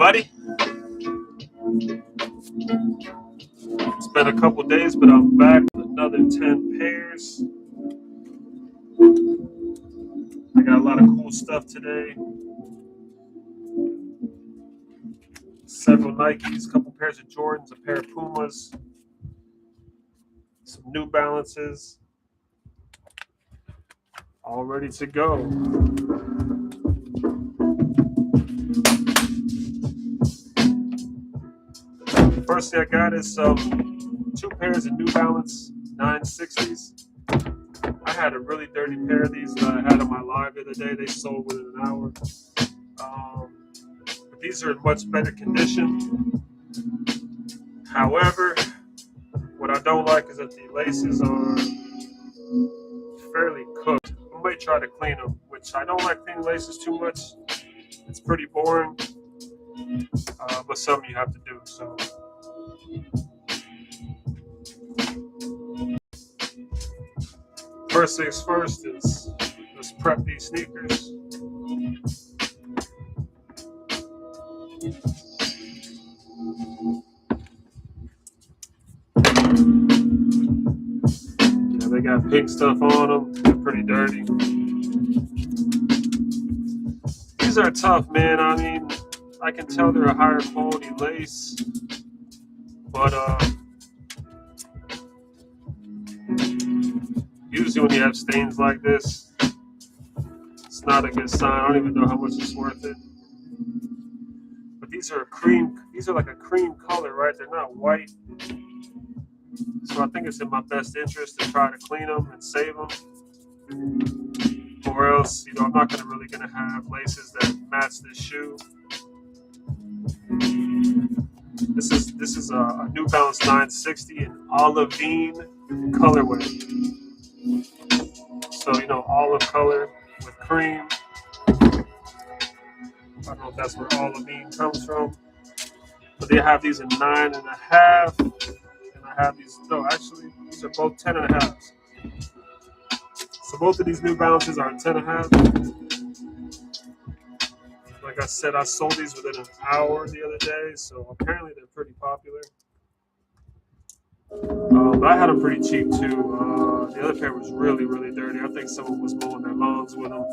everybody. It's been a couple days, but I'm back with another 10 pairs. I got a lot of cool stuff today. Several Nikes, a couple pairs of Jordans, a pair of PUMAS, some New Balances, all ready to go. First thing I got is two pairs of New Balance 960s. I had a really dirty pair of these that I had on my live the other day. They sold within an hour. But these are in much better condition. However, what I don't like is that the laces are fairly cooked. I might try to clean them, which I don't like cleaning laces too much. It's pretty boring, but something you have to do. So. First things first is let's prep these sneakers. Yeah, they got pink stuff on them. They're pretty dirty. These are tough, man. I mean, I can tell they're a higher quality lace, but usually when you have stains like this, it's not a good sign. I don't even know how much it's worth it. But these are like a cream color, right? They're not white. So I think it's in my best interest to try to clean them and save them. Or else, I'm not really gonna have laces that match this shoe. This is a New Balance 960 in olivine colorway. So olive color with cream. I don't know if that's where olivine comes from, but they have these in 9.5, and I have these. No, actually, these are both 10.5s. So both of these New Balances are 10.5. Like I said, I sold these within an hour the other day, so apparently they're pretty popular. But I had them pretty cheap too. The other pair was really, really dirty. I think someone was mowing their lawns with them.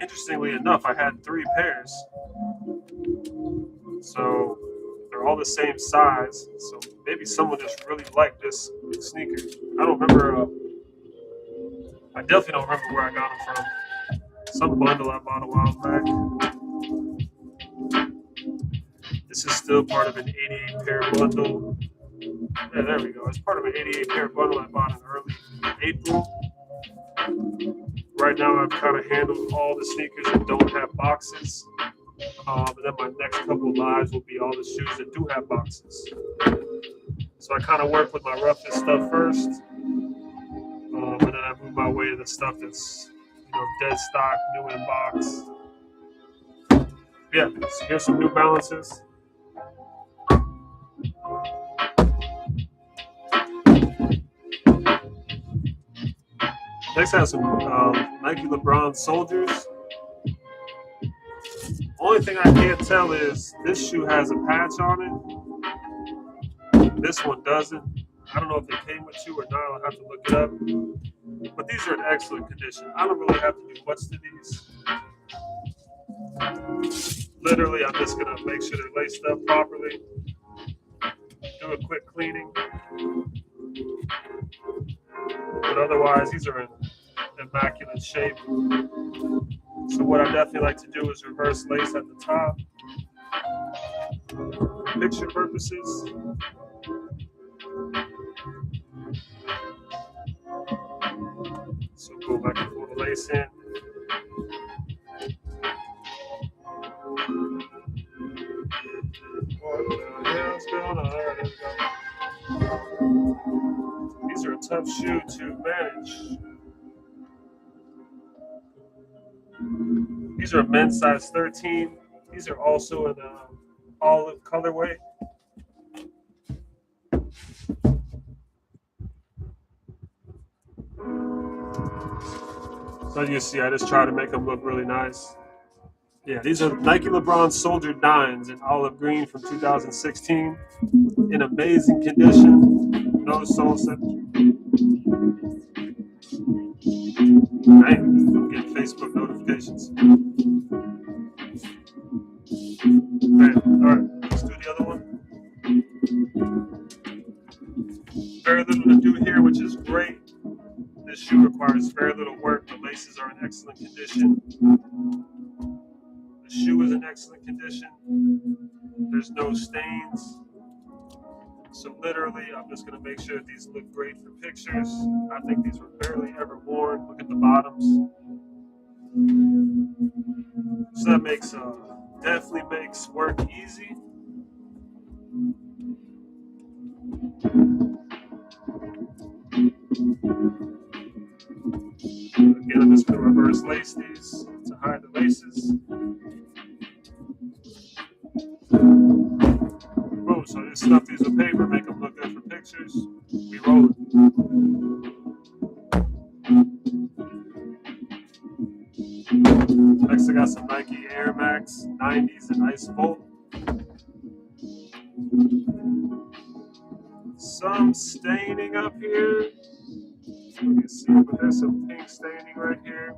Interestingly enough, I had 3 pairs. So they're all the same size. So maybe someone just really liked this sneaker. I don't remember. I definitely don't remember where I got them from. Some bundle I bought a while back. This is still part of an 88 pair bundle. Yeah, there we go. It's part of an 88 pair bundle I bought in early April. Right now, I've kind of handled all the sneakers that don't have boxes. And then my next couple of lives will be all the shoes that do have boxes. So I kind of work with my roughest stuff first. And then I move my way to the stuff that's, dead stock, new in box. Yeah, so here's some New Balances. Next, I have some Nike LeBron Soldiers. Only thing I can't tell is this shoe has a patch on it. This one doesn't. I don't know if it came with you or not. I'll have to look it up. But these are in excellent condition. I don't really have to do much to these. Literally, I'm just going to make sure they're laced up properly. Do a quick cleaning. But otherwise, these are in immaculate shape. So what I definitely like to do is reverse lace at the top. For picture purposes. So go back and pull the lace in. What the hell's going on? There we go. These are a tough shoe to manage. These are men's size 13. These are also in olive colorway. So as you can see, I just try to make them look really nice. Yeah, these are Nike LeBron Soldier 9s in olive green from 2016. In amazing condition. No sole set. I'm getting Facebook notifications. Okay, alright, let's do the other one. Very little to do here, which is great. This shoe requires very little work. The laces are in excellent condition. The shoe is in excellent condition. There's no stains. So literally, I'm just going to make sure that these look great for pictures. I think these were barely ever worn. Look at the bottoms. So that makes definitely makes work easy. Again, I'm just going to reverse lace these to hide the laces. Boom, so just stuff these with paper, make them look good for pictures. We roll it. Next, I got some Nike Air Max 90s in Ice Bolt. Some staining up here. You can see, but there's some pink staining right here.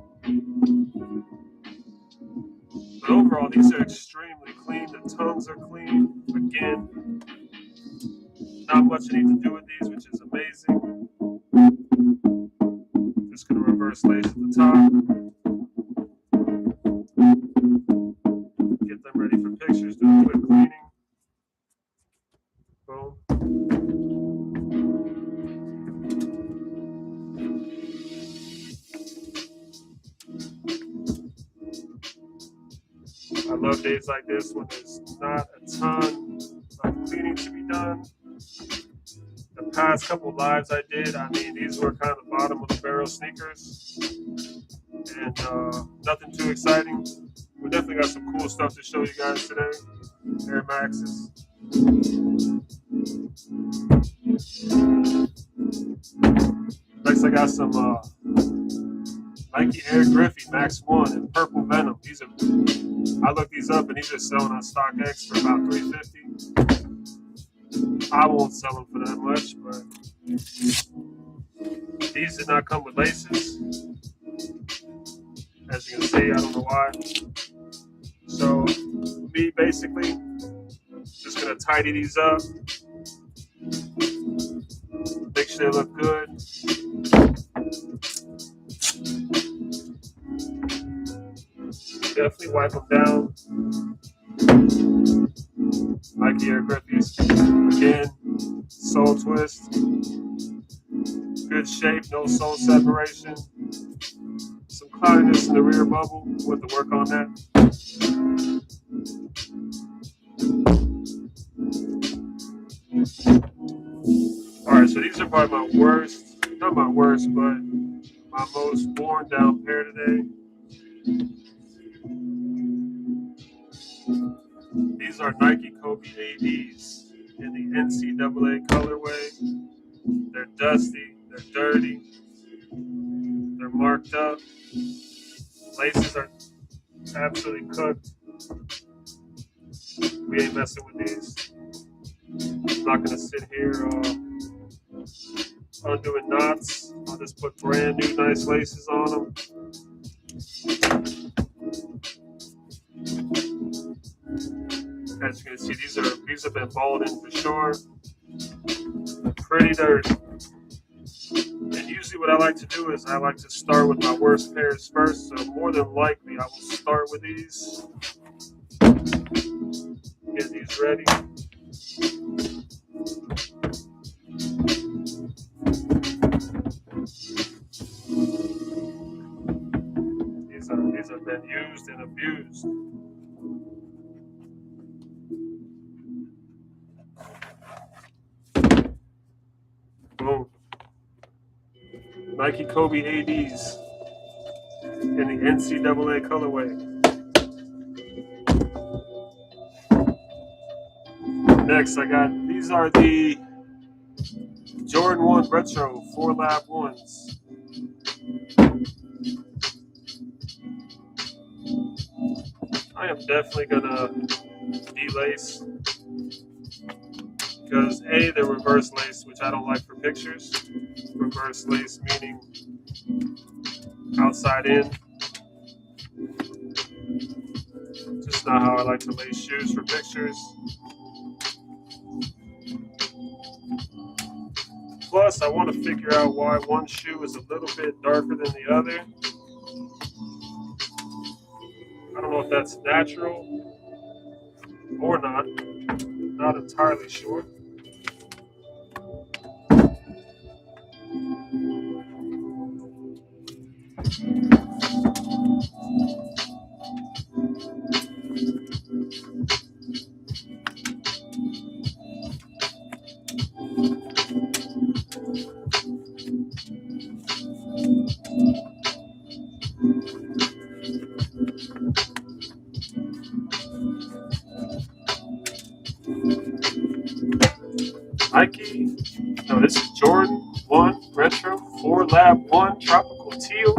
But overall, these are extremely clean. The tongues are clean. Again, not much I need to do with these, which is amazing. Just going to reverse lace at the top. Get them ready for pictures, do a quick cleaning. Boom. I love days like this when there's not a ton of cleaning to be done. The past couple lives I did, I mean, these were kind of bottom of the barrel sneakers. And nothing too exciting. We definitely got some cool stuff to show you guys today. Air Maxes. Next, I got some Nike Air Griffey Max 1 in Purple Venom. These are, I looked these up and these are selling on StockX for about $350. I won't sell them for that much, but these did not come with laces. As you can see, I don't know why. So, me basically just gonna tidy these up, make sure they look good. Definitely wipe them down. Nike Air Griffeys. Again, sole twist. Good shape, no sole separation. Some cloudiness in the rear bubble. We'll have to work on that. Alright, so these are probably my worst, not my worst, but my most worn down pair today. These are Nike Kobe ADs in the NCAA colorway. They're dusty, they're dirty, they're marked up. Laces are absolutely cooked. We ain't messing with these. I'm not gonna sit here undoing knots. I'll just put brand new nice laces on them. As you can see, these have been balled in for sure. They're pretty dirty. And usually what I like to do is I like to start with my worst pairs first. So more than likely I will start with these. Get these ready. These have been used and abused. Boom. Nike Kobe ADs in the NCAA colorway. Next, I got, these are the Jordan 1 Retro 4 Lab 1s. I am definitely gonna delace because A, they're reverse lace, which I don't like for pictures. Reverse lace meaning outside in. Just not how I like to lace shoes for pictures. Plus, I want to figure out why one shoe is a little bit darker than the other. I don't know if that's natural or not. Not entirely sure. Nike, no, this is Jordan 1 Retro 4 Lab 1 Tropical Teal.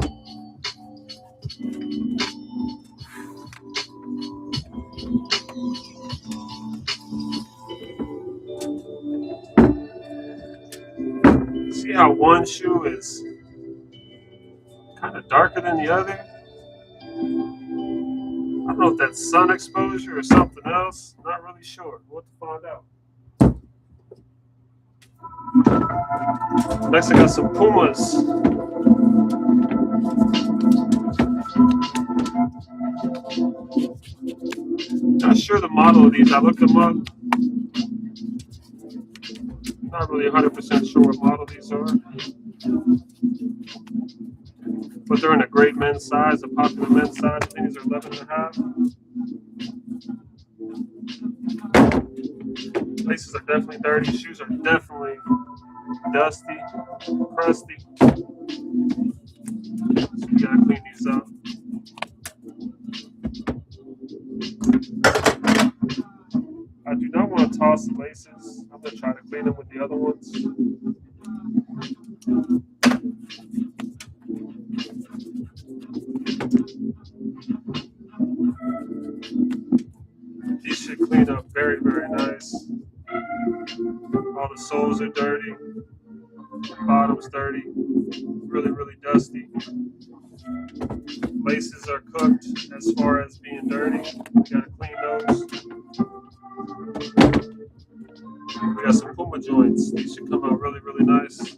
See how one shoe is kind of darker than the other? I don't know if that's sun exposure or something else. Not really sure. We'll have to find out. Next, I got some PUMAS. Not sure the model of these. I looked them up. Not really 100% sure what model these are. But they're in a great men's size, a popular men's size. I think these are 11.5. Laces are definitely dirty. Shoes are definitely dusty, crusty. So you gotta clean these up. I do not want to toss the laces. I'm gonna try to clean them with the other ones. These should clean up very, very nice. All the soles are dirty. Bottom's dirty. Really, really dusty. Laces are cooked as far as being dirty. We gotta clean those. We got some Puma joints. These should come out really, really nice.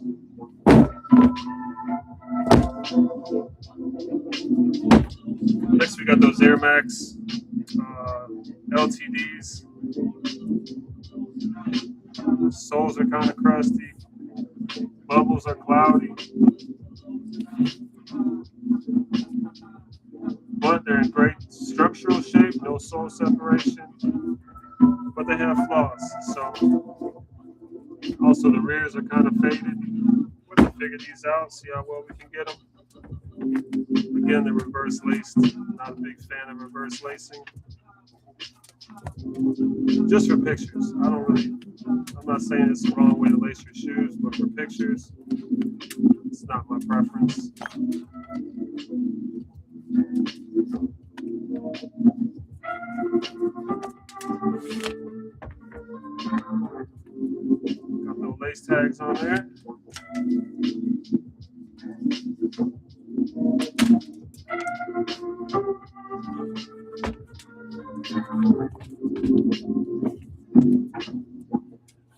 Next, we got those Air Max LTDs. Soles are kind of crusty. Bubbles are cloudy. But they're in great structural shape, no sole separation. But they have flaws. So, also the rears are kind of faded. We're going to figure these out, see how well we can get them. Again, they're reverse laced. Not a big fan of reverse lacing. Just for pictures. I'm not saying it's the wrong way to lace your shoes, but for pictures, it's not my preference. Got no lace tags on there.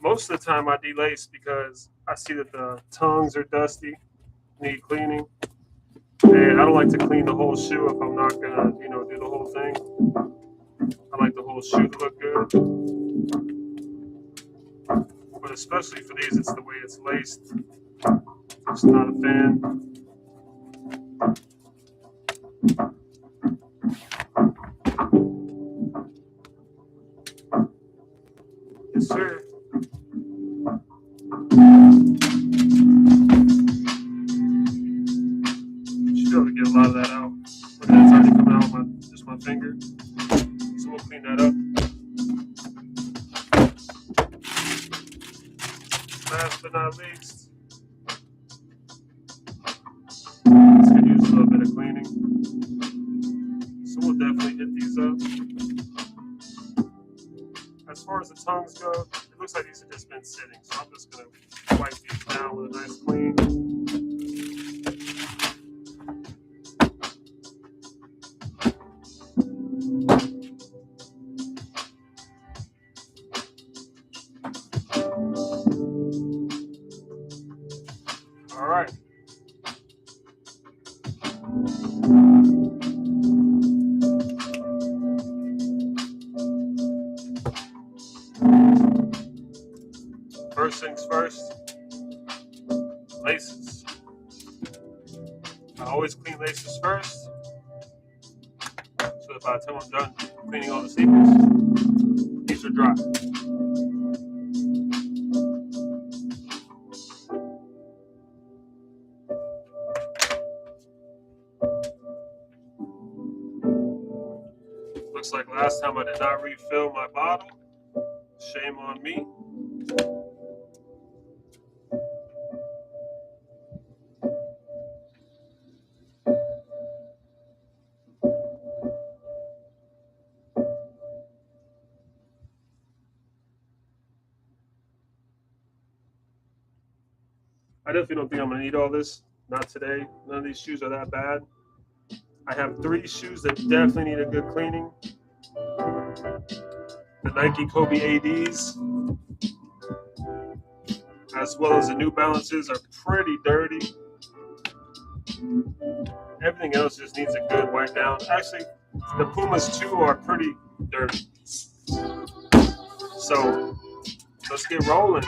Most of the time I delace because I see that the tongues are dusty, need cleaning. And I don't like to clean the whole shoe if I'm not gonna, do the whole thing. I like the whole shoe to look good. But especially for these, it's the way it's laced. Just not a fan. Yes, sir. Should be able to get a lot of that out. Look at it's already coming out with just my finger. So we'll clean that up. Last but not least, this could use a little bit of cleaning. So we'll definitely hit these up. tongues go, it looks like these have just been sitting. So I'm just going to wipe these down with a nice clean. All right. First things first, laces. I always clean laces first, so that by the time I'm done cleaning all the sneakers, these are dry. Looks like last time I did not refill my bottle. Shame on me. I definitely don't think I'm gonna need all this. Not today. None of these shoes are that bad. I have 3 shoes that definitely need a good cleaning. The Nike Kobe ADs, as well as the New Balances, are pretty dirty. Everything else just needs a good wipe down. Actually, the PUMAS too are pretty dirty. So let's get rolling.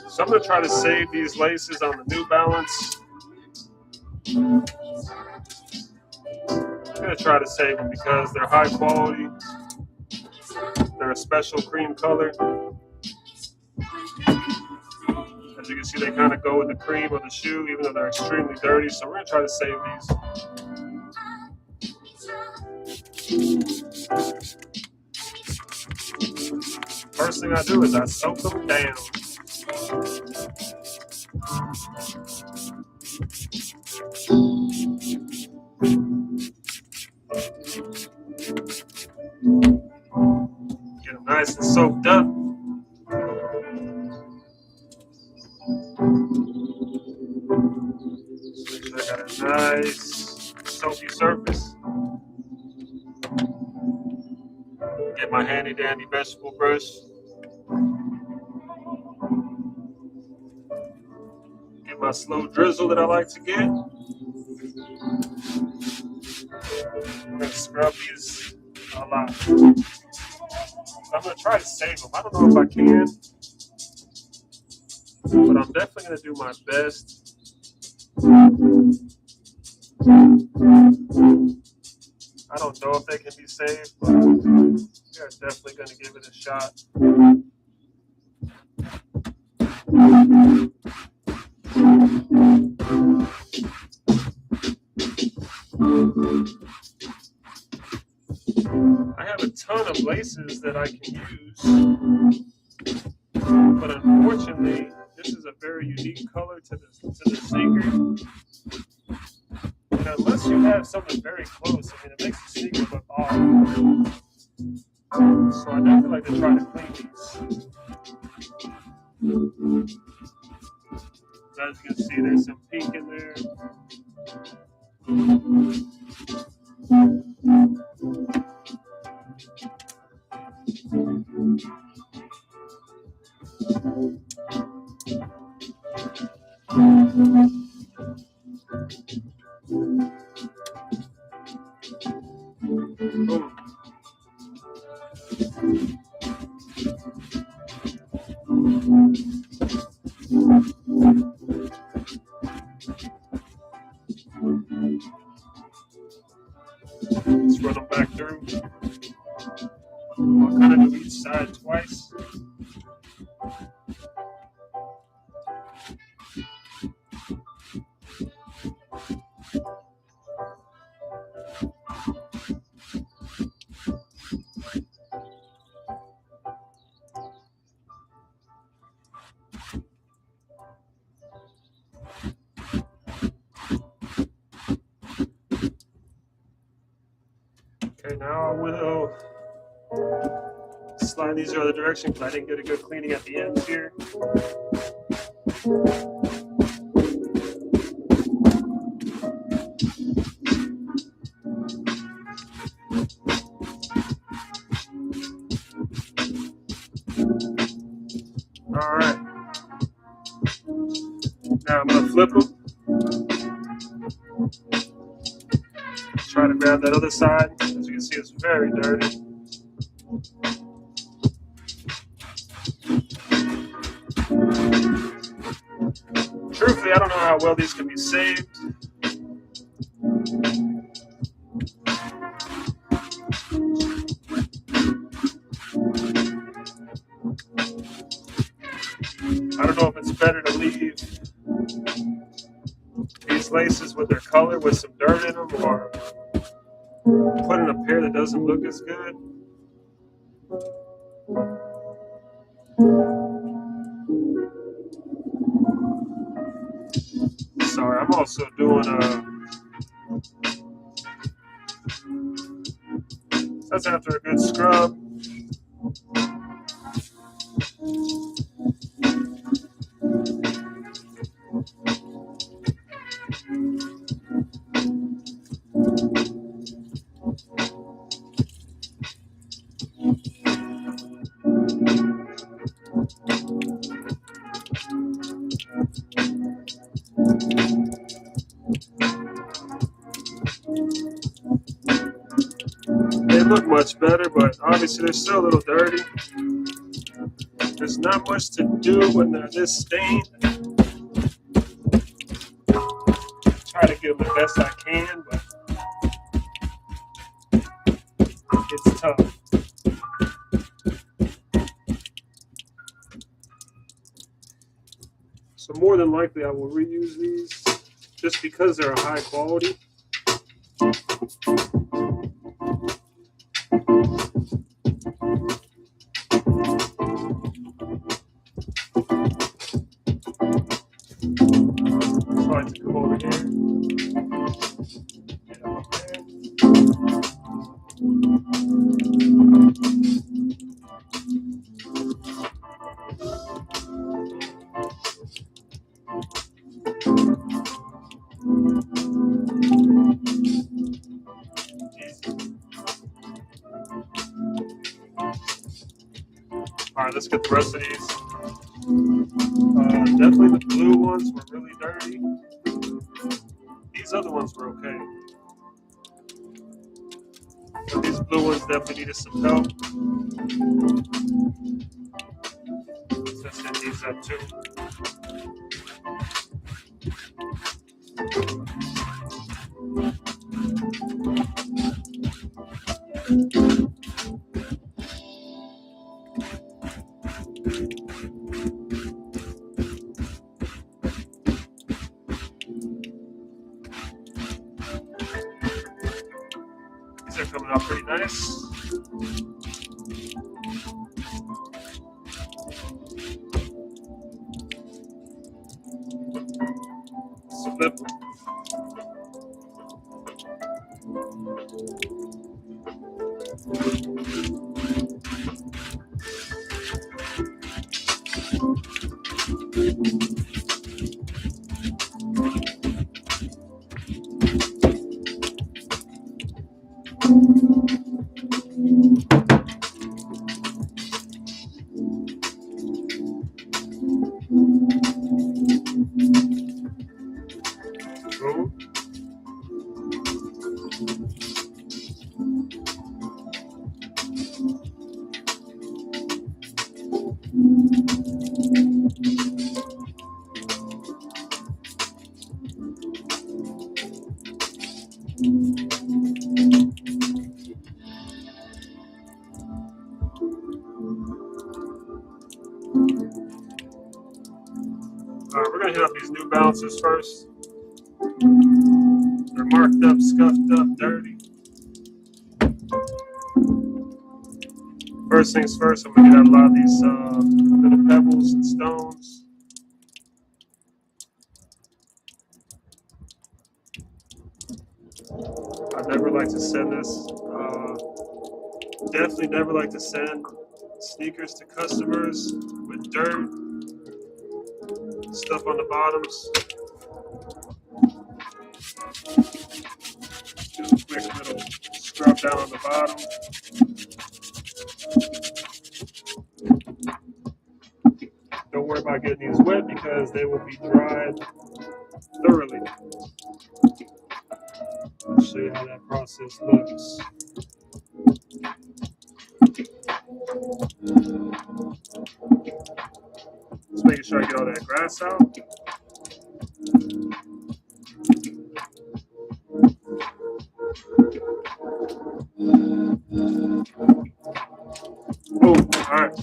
So I'm gonna try to save these laces on the New Balance. I'm gonna try to save them because they're high quality. They're a special cream color. As you can see, they kind of go with the cream of the shoe, even though they're extremely dirty. So we're gonna try to save these. First thing I do is I soak them down. Get them nice and soaked up. Make sure I got a nice soapy surface. Get my handy dandy vegetable brush. Get my slow drizzle that I like to get. I'm gonna scrub these a lot. I'm gonna try to save them. I don't know if I can, but I'm definitely gonna do my best. I don't know if they can be saved, but we're definitely gonna give it a shot. I have a ton of laces that I can use, but unfortunately, this is a very unique color to the sneaker. And unless you have something very close, I mean, it makes the sneaker look off. So I definitely like to try to clean these. As you can see, there's some pink in there. Boom. Let's run them back through. I'll kind of do each side twice. Okay, now I will slide these the other direction because I didn't get a good cleaning at the ends here. All right. Now I'm going to flip them. Try to grab that other side. As you can see, it's very dirty. Truthfully, I don't know how well these can be saved. I don't know if it's better to leave these laces with their color with some dirt in them or put in a pair that doesn't look as good. Sorry, I'm also doing that's after a good scrub. They look much better, but obviously they're still a little dirty. There's not much to do when they're this stained. Try to give them the best I can, but it's tough. So more than likely I will reuse these just because they're a high quality. Try to come over here. Get up there. All right, let's get the rest of these. Definitely the blue ones were really dirty. These other ones were okay. But these blue ones definitely needed some help. Let's hit these up too. These are coming out pretty nice. Flip. Boom. All right, we're gonna hit up these New Balances first. They're marked up, scuffed up, dirty. First things first, I'm gonna get out a lot of these little pebbles and stones. I never like like to send this. Definitely never like to send sneakers to customers with dirt, stuff on the bottoms. Do a quick little scrub down on the bottom. Don't worry about getting these wet because they will be dried thoroughly. I'll show you how that process looks. Just making sure I get all that grass out. Boom. All right.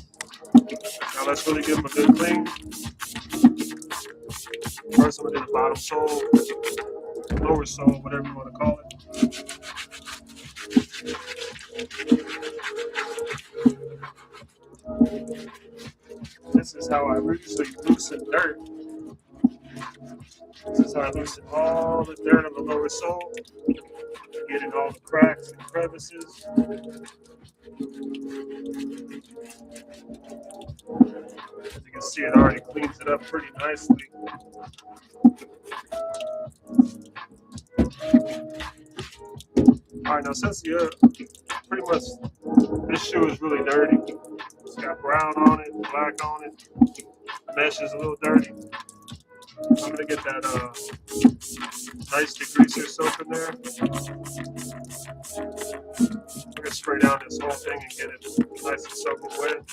Now let's really give them a good clean. First, I'm going to do the bottom sole, lower sole, whatever you want to call it. This is how I usually loosen dirt. This is how I loosen all the dirt on the lower sole, getting all the cracks and crevices. As you can see, it already cleans it up pretty nicely. All right, now since you're pretty much, this shoe is really dirty. It's got brown on it, black on it. The mesh is a little dirty. I'm gonna get that nice degreaser soap in there. I'm gonna spray down this whole thing and get it nice and soaking wet.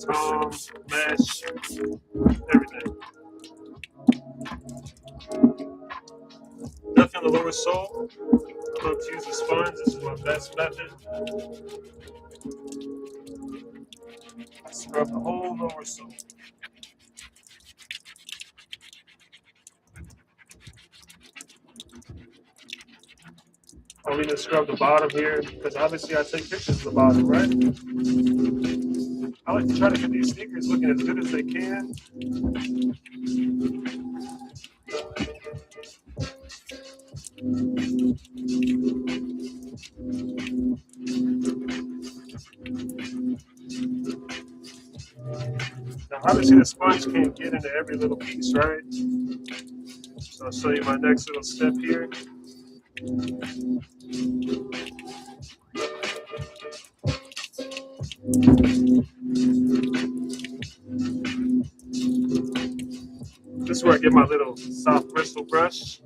Tongue, mesh, everything. Nothing on the lower sole. I love to use the sponge. This is my best method. Scrub the whole lower sole. Only to scrub the bottom here because obviously I take pictures of the bottom, right? I like to try to get these sneakers looking as good as they can. Now, obviously the sponge can't get into every little piece, right? So I'll show you my next little step here. This is where I get my little soft bristle brush.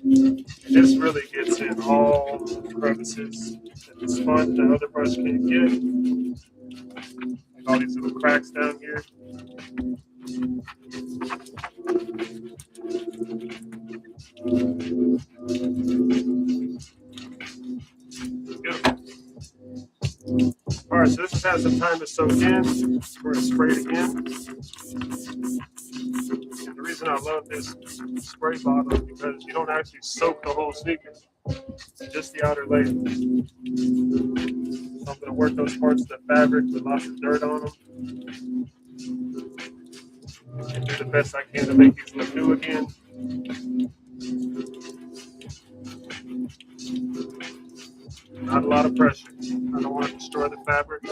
And this really gets in all the crevices that the sponge and the other brush can't get. Like all these little cracks down here. Good. All right, so this has had some time to soak in. We're gonna spray it again. And the reason I love this spray bottle is because you don't actually soak the whole sneaker, just the outer layer. So I'm gonna work those parts of the fabric with lots of dirt on them. And do the best I can to make these look new again. Not a lot of pressure. I don't want to destroy the fabric.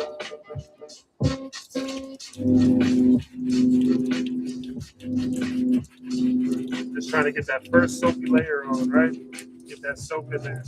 Just trying to get that first soapy layer on, right? Get that soap in there.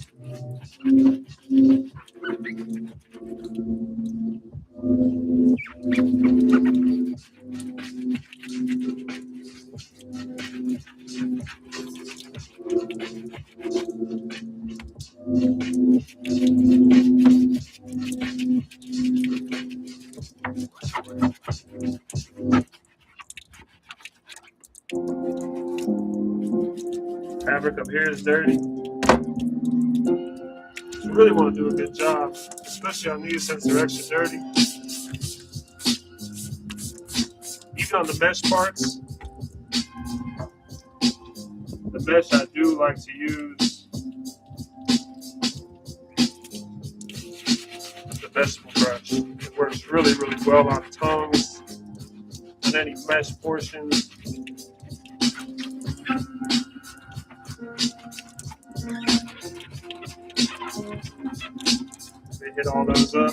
Fabric up here is dirty. You really want to do a good job, especially on these since they're extra dirty. Even on the mesh parts, the mesh I do like to use the vegetable brush. It works really, really well on tongues and any mesh portions. to hit all those up.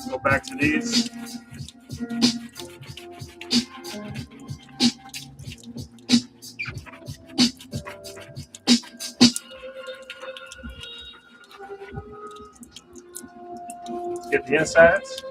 Go back to these. Get the insides.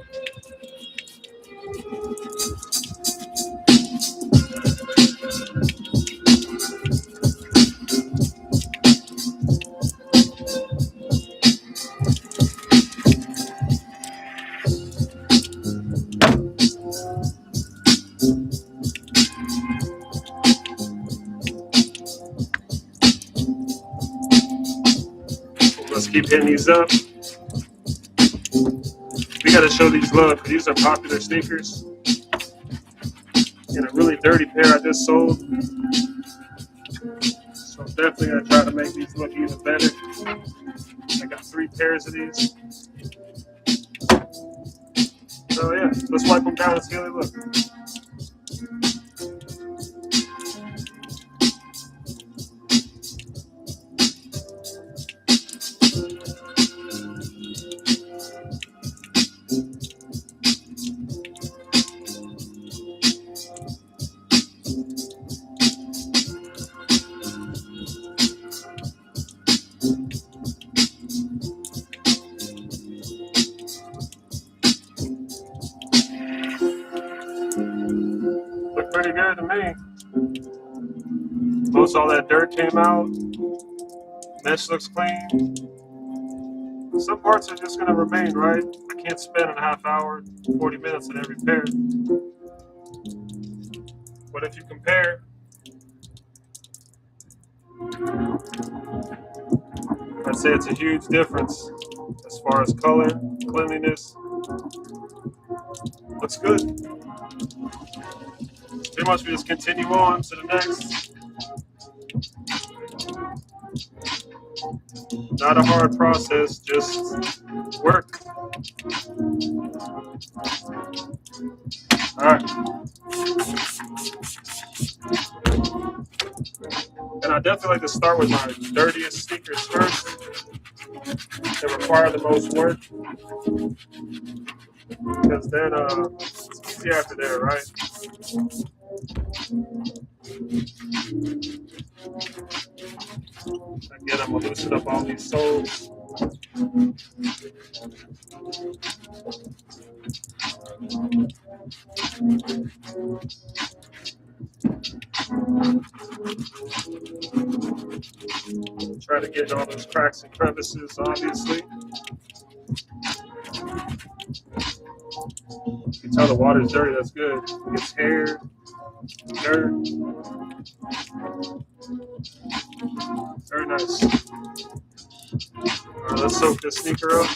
Let's keep hitting these up. We gotta show these love because these are popular sneakers. And a really dirty pair I just sold. So I'm definitely gonna try to make these look even better. I got 3 pairs of these. So yeah, let's wipe them down and see how they look. Look pretty good to me. Most all that dirt came out. Mesh looks clean. Some parts are just gonna remain, right? I can't spend a half hour, 40 minutes on every pair. But if you compare, I'd say it's a huge difference as far as color, cleanliness. Looks good. Pretty much we just continue on to the next. Not a hard process, just work. All right. And I definitely like to start with my dirtiest sneakers first. They require the most work. Because then it's easy after there, right? Again, I'm gonna loosen up all these soles. Try to get all those cracks and crevices, obviously. You can tell the water's dirty, that's good. It's hair, dirt. Very nice. All right, let's soak this sneaker up.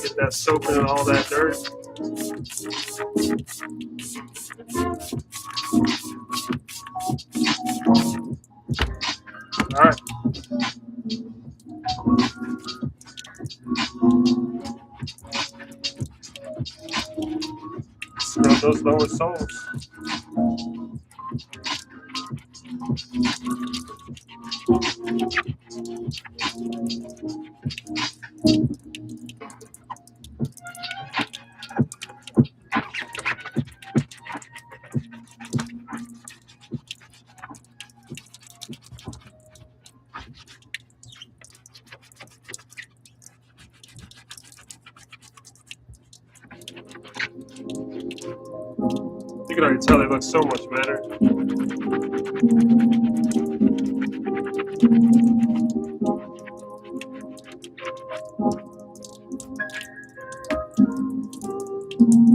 Get that soap in all that dirt. All right. Scrub those lower soles. You can already tell they look so much better.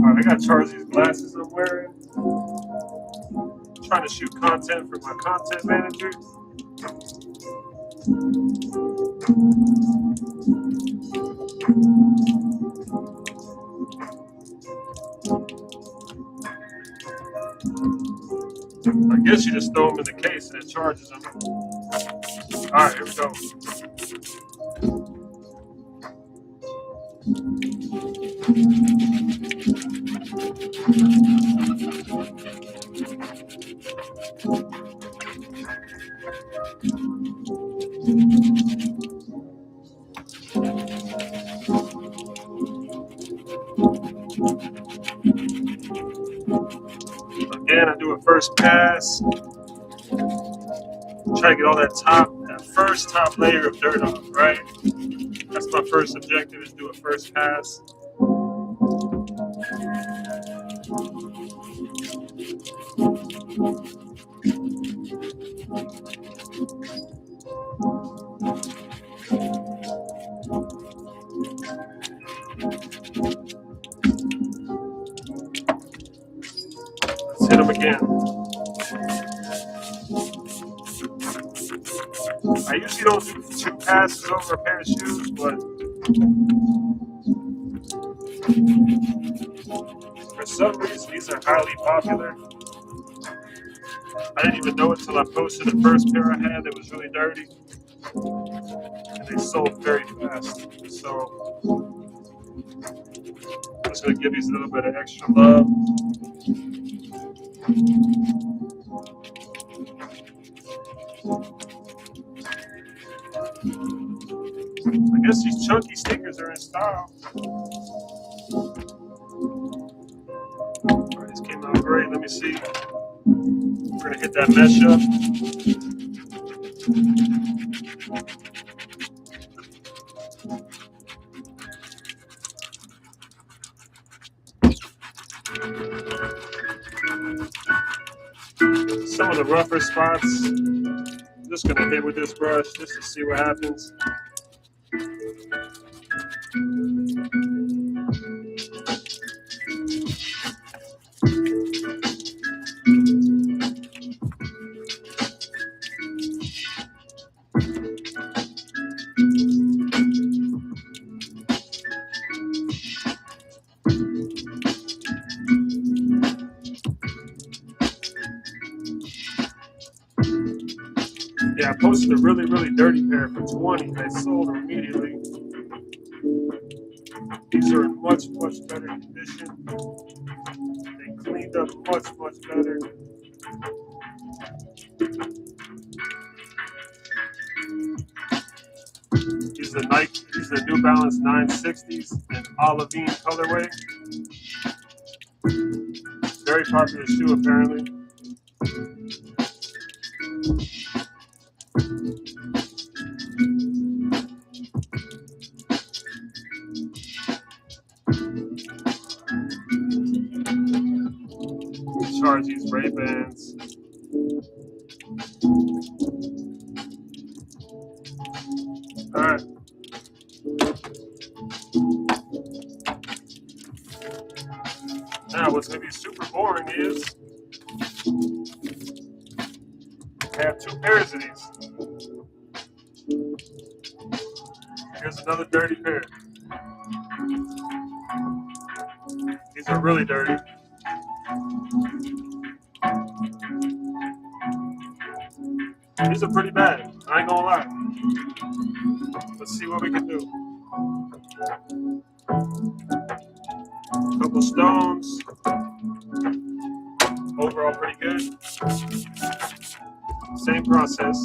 Alright, I gotta charge these glasses I'm wearing. I'm trying to shoot content for my content manager. I guess you just throw them in the case and it charges them. Alright, here we go. Again, I do a first pass. Try to get all that first top layer of dirt off, right? That's my first objective, is do a first pass. Let's hit them again. I usually don't do 2 passes over a pair of shoes, but for some reason these are highly popular. I didn't even know it until I posted the first pair I had that was really dirty, and they sold very fast. So I'm just gonna give these a little bit of extra love. I guess these chunky sneakers are in style. Alright, this came out great. Let me see. We're gonna hit that mesh up. Some of the rougher spots, I'm just gonna hit with this brush just to see what happens. Yeah, I posted a really, really dirty pair for 20. They sold them immediately. These are in much, much better condition. They cleaned up much, much better. These are New Balance 960s in olivine colorway. Very popular shoe apparently. Charge these Ray-Bans. Alright. Now what's going to be super boring is I have 2 pairs of these. Here's another dirty pair. These are really dirty. These are pretty bad. I ain't gonna lie. Let's see what we can do. Couple stones. Overall pretty good. Same process.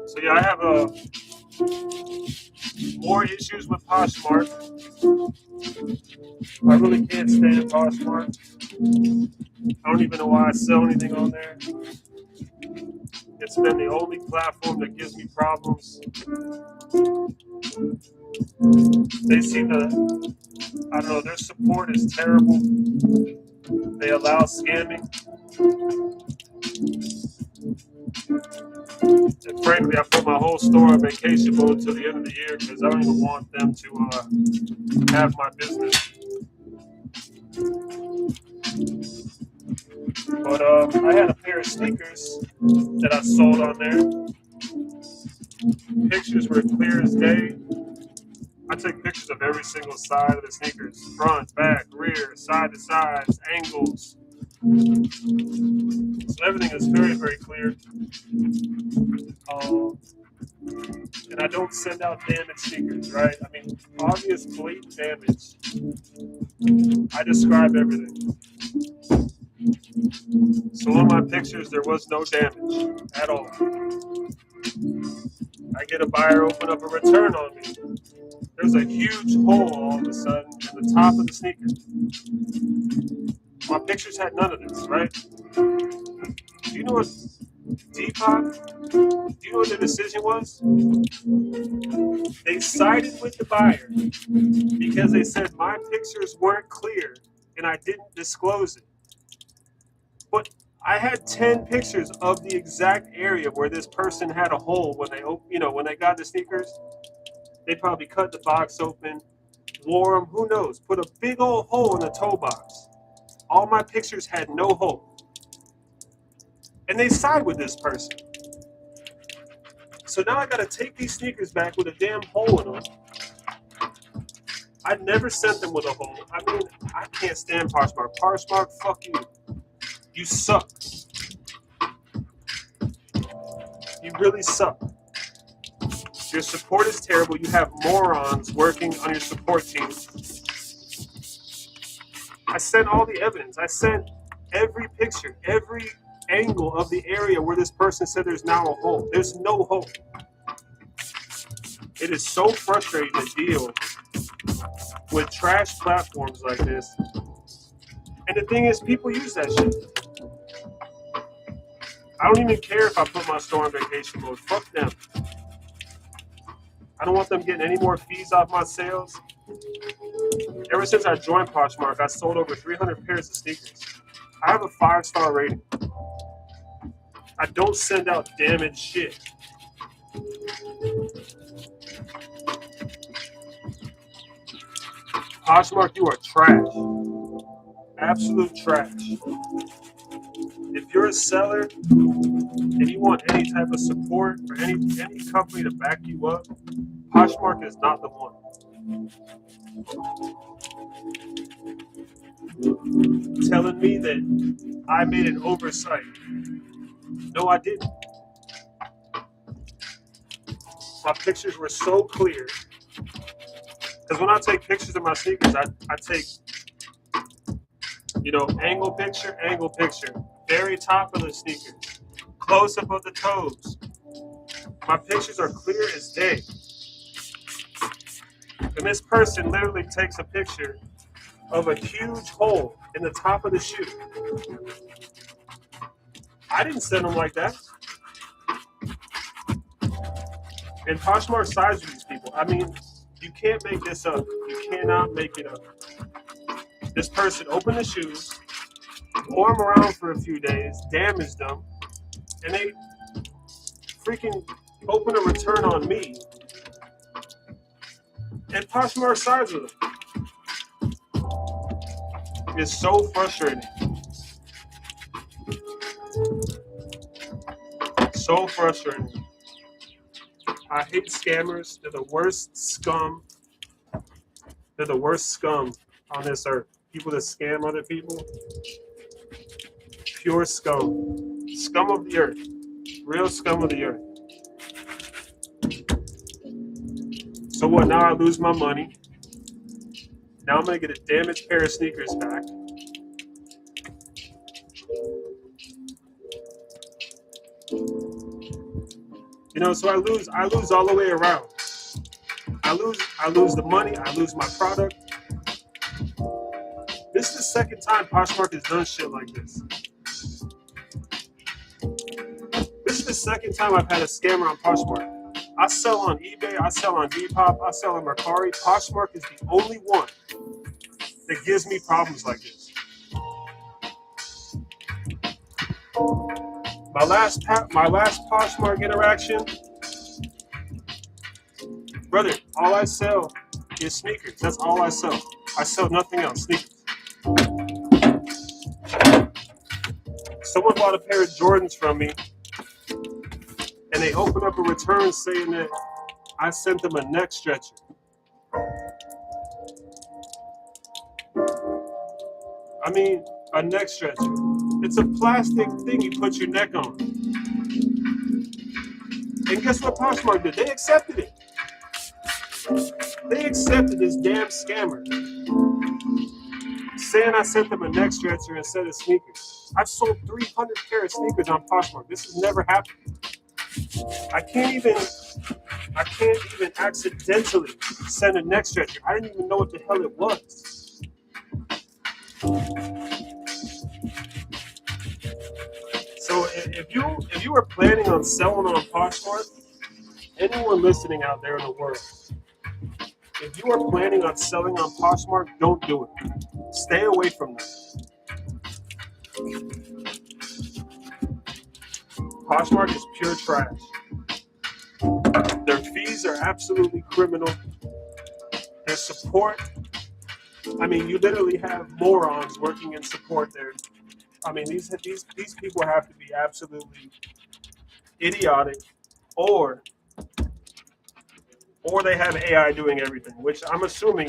So yeah, I have more issues with Poshmark. I really can't stand Poshmark. I don't even know why I sell anything on there. It's been the only platform that gives me problems. They seem to, I don't know, their support is terrible. They allow scamming. And frankly, I put my whole store on vacation mode until the end of the year because I don't even want them to have my business. But I had a pair of sneakers that I sold on there. Pictures were clear as day. I take pictures of every single side of the sneakers. Front, back, rear, side to sides, angles. So everything is very, very clear. And I don't send out damaged sneakers, right? I mean, obvious blatant damage. I describe everything. So on my pictures, there was no damage at all. I get a buyer open up a return on me. There's a huge hole all of a sudden in the top of the sneaker. My pictures had none of this, right? Do you know what Depop? Do you know what the decision was? They sided with the buyer because they said my pictures weren't clear and I didn't disclose it. But I had 10 pictures of the exact area where this person had a hole when they, when they got the sneakers. They probably cut the box open, wore them, who knows? Put a big old hole in the toe box. All my pictures had no hole. And they side with this person. So now I gotta take these sneakers back with a damn hole in them. I never sent them with a hole. I mean, I can't stand Poshmark. Poshmark, fuck you. You suck. You really suck. Your support is terrible. You have morons working on your support team. I sent all the evidence. I sent every picture, every angle of the area where this person said there's now a hole. There's no hole. It is so frustrating to deal with trash platforms like this. And the thing is, people use that shit. I don't even care if I put my store on vacation mode. Fuck them. I don't want them getting any more fees off my sales. Ever since I joined Poshmark, I sold over 300 pairs of sneakers. I have a 5-star rating. I don't send out damaged shit. Poshmark, you are trash. Absolute trash. If you're a seller and you want any type of support or any company to back you up, Poshmark is not the one. Telling me that I made an oversight. No, I didn't. My pictures were so clear. Because when I take pictures of my sneakers, I take, angle picture, very top of the sneaker, close up of the toes. My pictures are clear as day. And this person literally takes a picture of a huge hole in the top of the shoe. I didn't send them like that. And Poshmark sides with these people. I mean, you can't make this up. You cannot make it up. This person opened the shoes, wore them around for a few days, damaged them, and they freaking open a return on me. And Poshmark sides with them. It's so frustrating. So frustrating. I hate scammers. They're the worst scum. They're the worst scum on this earth. People that scam other people. Pure scum. Scum of the earth. Real scum of the earth. So what? Now I lose my money. Now I'm going to get a damaged pair of sneakers back. So I lose all the way around. I lose the money, I lose my product. This is the second time Poshmark has done shit like this. This is the second time I've had a scammer on Poshmark. I sell on eBay, I sell on Depop, I sell on Mercari. Poshmark is the only one that gives me problems like this. My last Poshmark interaction, brother, all I sell is sneakers. That's all I sell. I sell nothing else, sneakers. Someone bought a pair of Jordans from me, and and they open up a return saying that I sent them a neck stretcher. I mean, a neck stretcher. It's a plastic thing you put your neck on. And guess what Poshmark did? They accepted it. They accepted this damn scammer saying I sent them a neck stretcher instead of sneakers. I've sold 300 pair of sneakers on Poshmark. This has never happened. I can't even accidentally send a neck stretcher. I didn't even know what the hell it was. So if you were planning on selling on Poshmark, anyone listening out there in the world, if you are planning on selling on Poshmark, don't do it. Stay away from that. Poshmark is pure trash. Their fees are absolutely criminal. Their support, I mean, you literally have morons working in support there. I mean, these people have to be absolutely idiotic, or they have AI doing everything, which I'm assuming,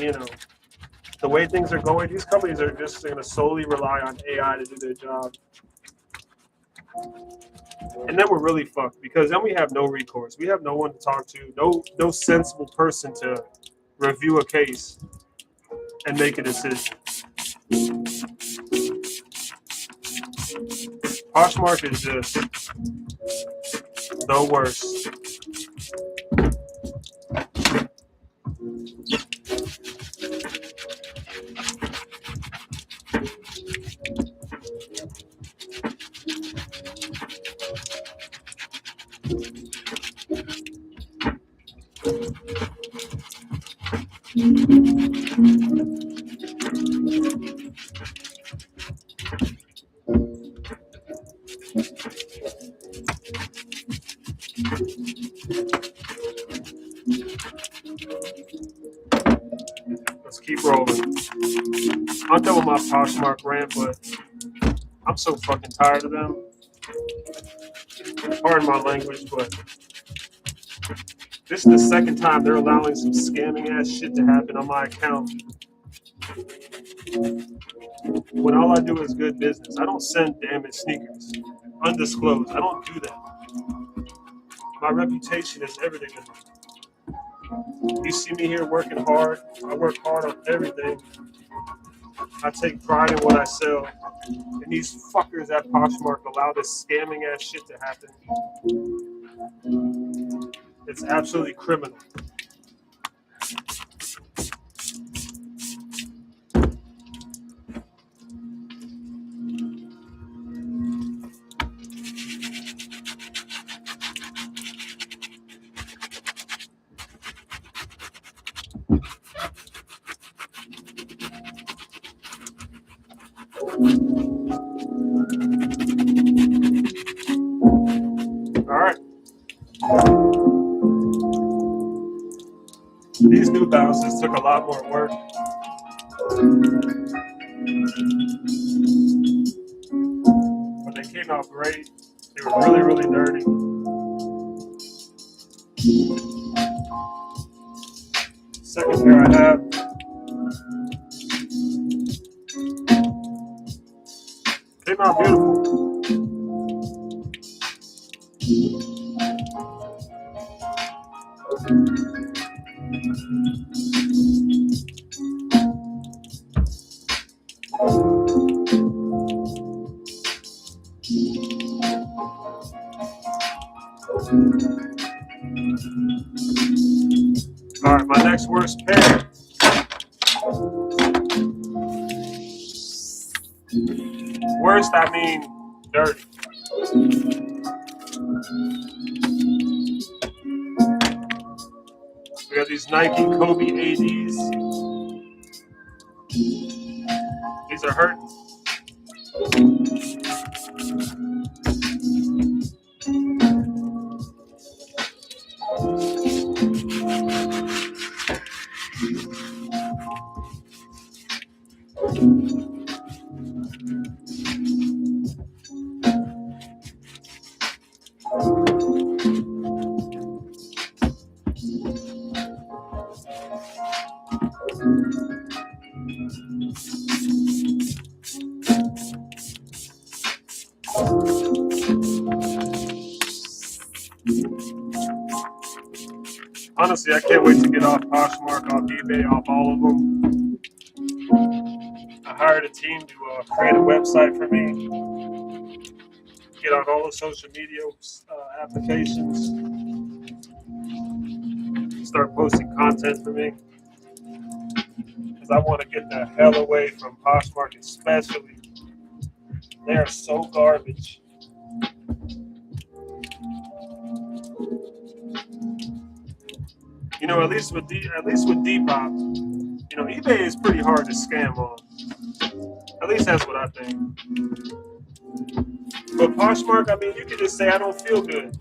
the way things are going, these companies are just going to solely rely on AI to do their job. And then we're really fucked, because then we have no recourse. We have no one to talk to, no sensible person to review a case and make a decision. Poshmark is just the worst. Let's keep rolling. I'm done with my Poshmark rant, but I'm so fucking tired of them. Pardon my language, but this is the second time they're allowing some scamming ass shit to happen on my account. When all I do is good business. I don't send damaged sneakers. Undisclosed. I don't do that. My reputation is everything in me. You see me here working hard. I work hard on everything. I take pride in what I sell. And these fuckers at Poshmark allow this scamming ass shit to happen. It's absolutely criminal. All right. These new bounces took a lot more work. But they came out great. They were really, really dirty. Second pair I have. Came out beautiful. All right, my next worst pair. Worst, I mean dirty. We got these Nike Kobe ADs. These are hurting. honestly, I can't wait to get off Poshmark, off eBay, off all of them. I hired a team to create a website for me, get on all the social media applications, start posting content for me. Because I want to get the hell away from Poshmark, especially. They are so garbage. You know, at least with Depop, you know, eBay is pretty hard to scam on. At least that's what I think. But Poshmark, I mean, you can just say I don't feel good.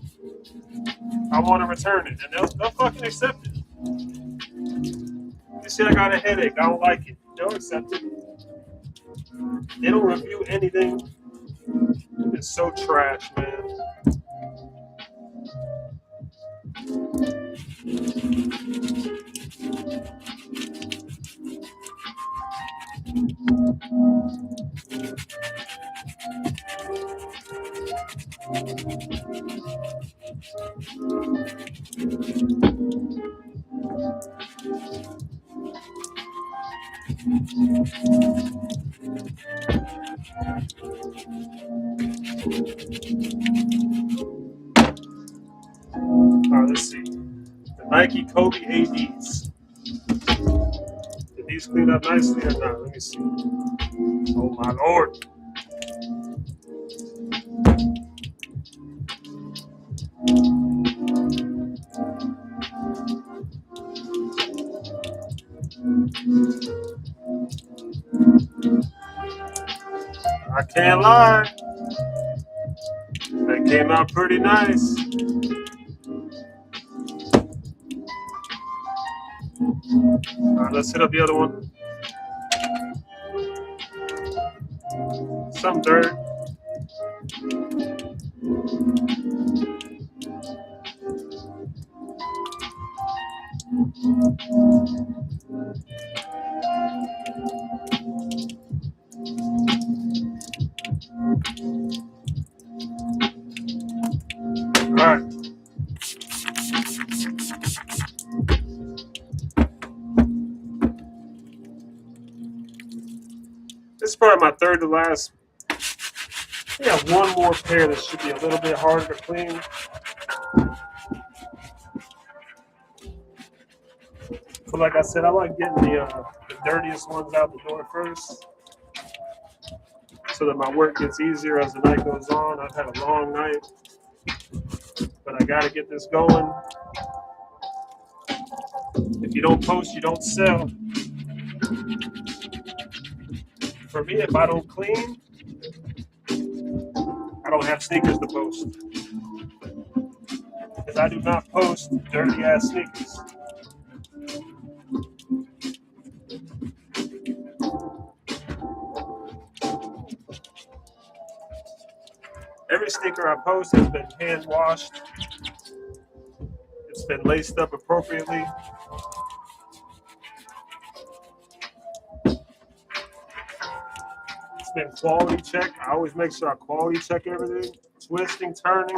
I want to return it, and they'll fucking accept it. You say I got a headache, I don't like it. They'll accept it. They don't review anything. It's so trash, man. All right, let's see. The Nike Kobe ADs. Did these clean up nicely or not? Let me see. Oh my lord. I can't lie. They came out pretty nice. All right, let's hit up the other one. Some dirt. All right. This is probably my third to last. I have one more pair that should be a little bit harder to clean. But like I said, I like getting the dirtiest ones out the door first, so that my work gets easier as the night goes on. I've had a long night, but I gotta get this going. If you don't post, you don't sell. For me, if I don't clean, I don't have sneakers to post. Because I do not post dirty ass sneakers. Every sneaker I post has been hand washed. It's been laced up appropriately. It's been quality checked. I always make sure I quality check everything. Twisting, turning.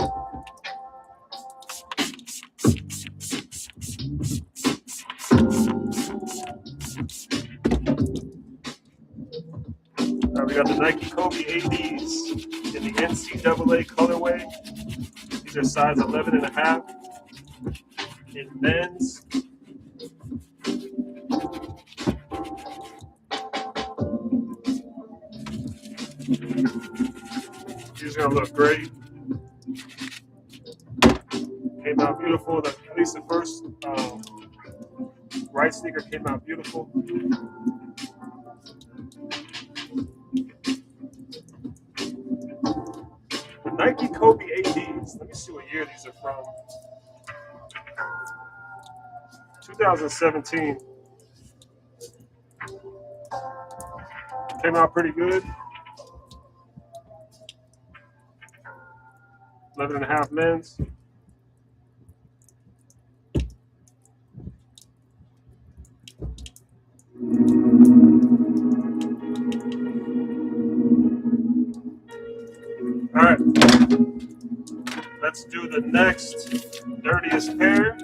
We got the Nike Kobe ADs in the NCAA colorway. These are size 11.5 in men's. These are gonna look great. Came out beautiful. At least the first right sneaker came out beautiful. Nike Kobe ADs. Let me see what year these are from. 2017. Came out pretty good. 11.5 men's. All right, let's do the next dirtiest pair.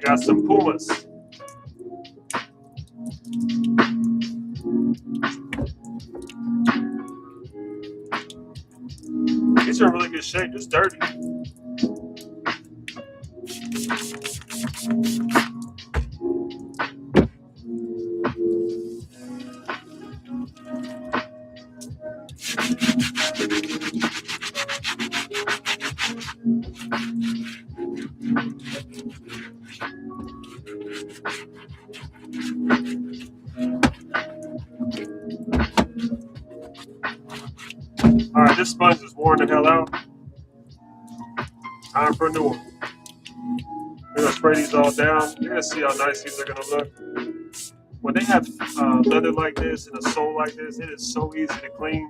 got some PUMAS. These are in really good shape, just dirty. All right, this sponge is worn the hell out. Time for a new one. We're gonna spray these all down. You're gonna see how nice these are gonna look. When they have leather like this and a sole like this, it is so easy to clean.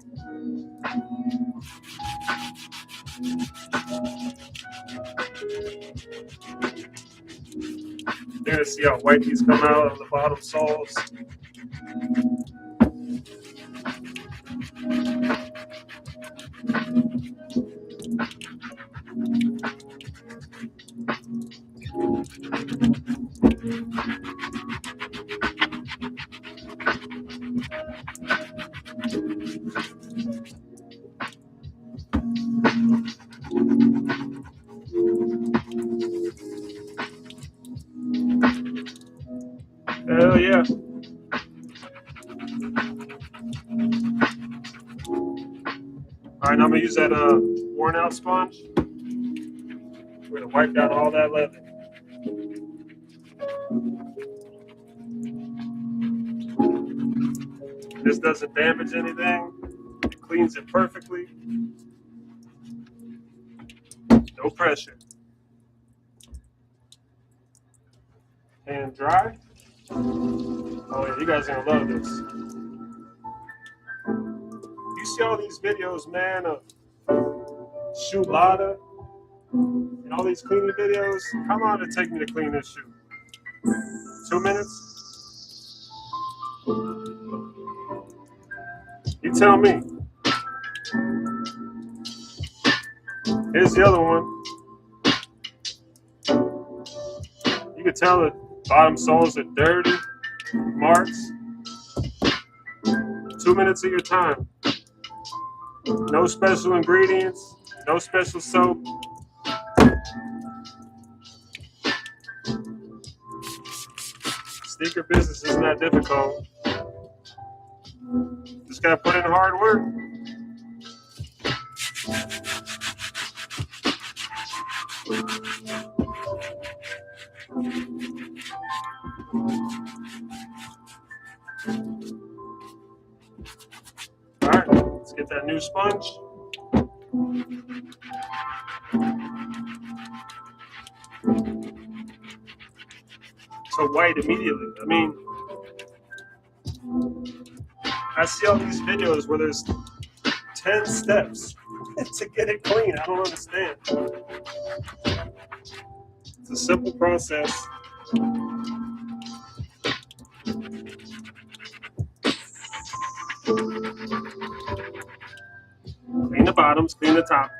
You're gonna see how white these come out on the bottom soles. Hell yeah. All right, now I'm gonna use that worn out sponge. We're gonna wipe down all that leather. This doesn't damage anything. It cleans it perfectly. No pressure. Hand dry. Oh yeah, you guys are gonna love this. You see all these videos, man, of shoe lada and all these cleaning videos. How long did it take me to clean this shoe? 2 minutes? You tell me. Here's the other one. You can tell the bottom soles are dirty, marks. 2 minutes of your time. No special ingredients, no special soap. Sneaker business is not difficult. Just gotta put in hard work. All right, let's get that new sponge. So white immediately. I mean, I see all these videos where there's 10 steps to get it clean. I don't understand. It's a simple process. Clean the bottoms, clean the top.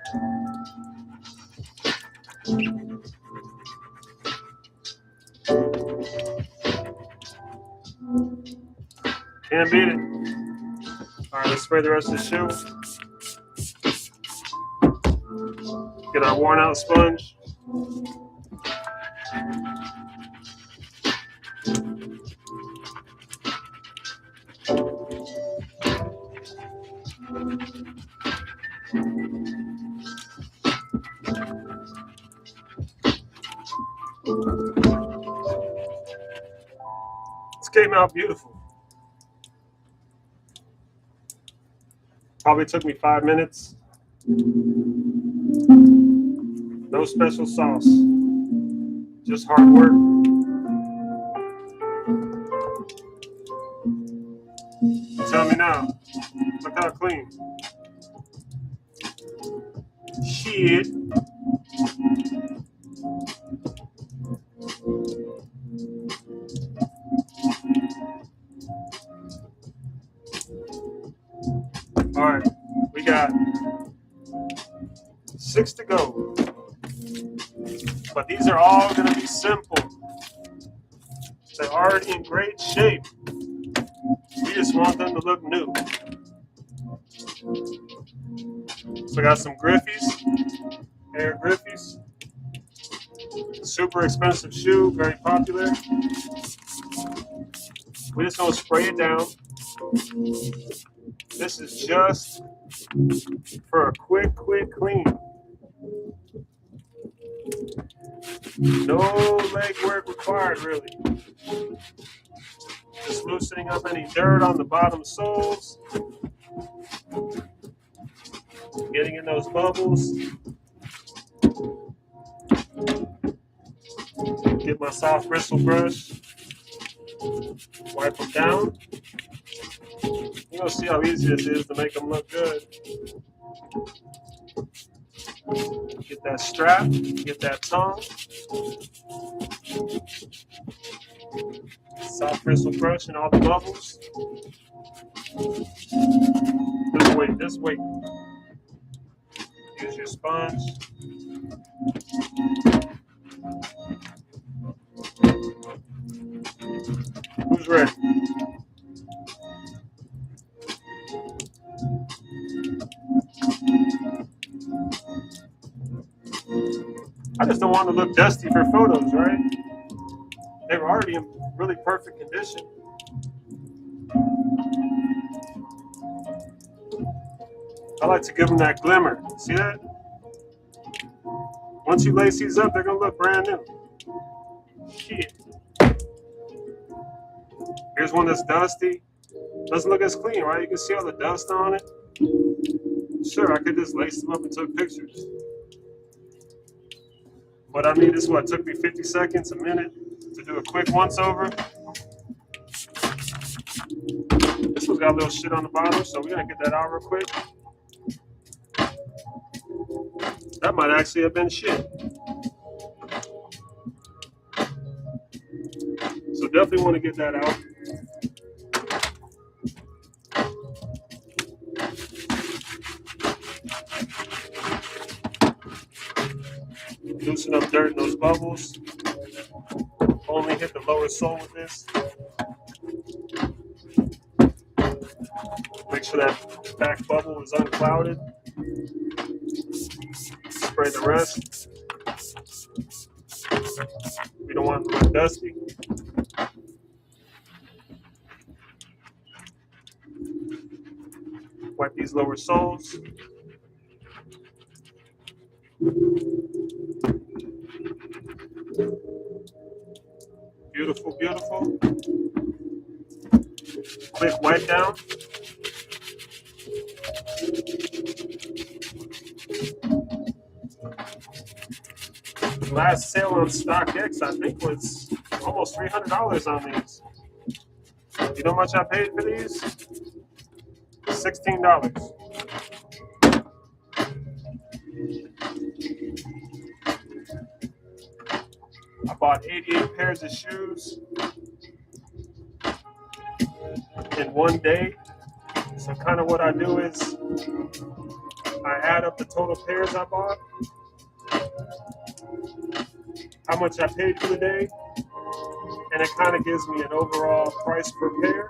Can't beat it. All right, let's spray the rest of the shoe. Get our worn out sponge. This came out beautiful. Probably took me 5 minutes. No special sauce. Just hard work. Tell me now. Look how clean. Shit. All right, we got 6 to go. But these are all going to be simple. They're already in great shape. We just want them to look new. So I got some Griffies, Air Griffies. Super expensive shoe, very popular. We're just gonna spray it down. This is just for a quick clean. No leg work required, really. Just loosening up any dirt on the bottom soles. Getting in those bubbles. Get my soft bristle brush. Wipe them down. You're gonna see how easy this is to make them look good. Get that strap, get that tongue. Soft bristle brush and all the bubbles. This way. Use your sponge. Who's ready? I just don't want to look dusty for photos, right? They were already in really perfect condition. I like to give them that glimmer. See that? Once you lace these up, they're going to look brand new. Shit. Here's one that's dusty. Doesn't look as clean, right? You can see all the dust on it. Sure, I could just lace them up and took pictures. But I mean, this is what took me 50 seconds, a minute to do a quick once over. This one's got a little shit on the bottom, so we're gonna get that out real quick. That might actually have been shit. So definitely want to get that out. Loosen up dirt in those bubbles. Only hit the lower sole with this. Make sure that back bubble is unclouded. Spray the rest. We don't want it to look dusty. Wipe these lower soles. Beautiful, beautiful. Quick wipe down. Last sale on StockX, I think, was almost $300 on these. You know how much I paid for these? $16. I bought 88 pairs of shoes in one day. So kind of what I do is I add up the total pairs I bought, how much I paid for the day, and it kind of gives me an overall price per pair.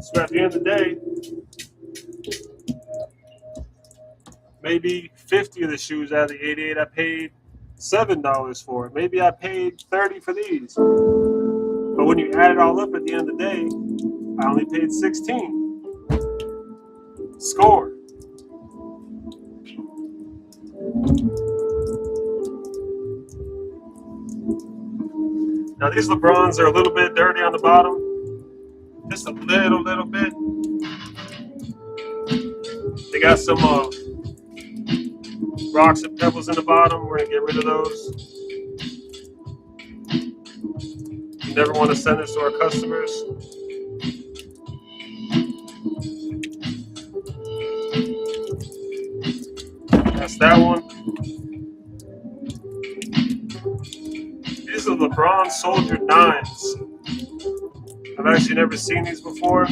So at the end of the day, maybe 50 of the shoes out of the 88 I paid $7 for. Maybe I paid $30 for these. But when you add it all up at the end of the day, I only paid $16. Score. Now these LeBrons are a little bit dirty on the bottom. Just a little bit. They got some rocks and pebbles in the bottom. We're gonna get rid of those. You never want to send this to our customers. That's that one. These are LeBron Soldier 9s. I've actually never seen these before.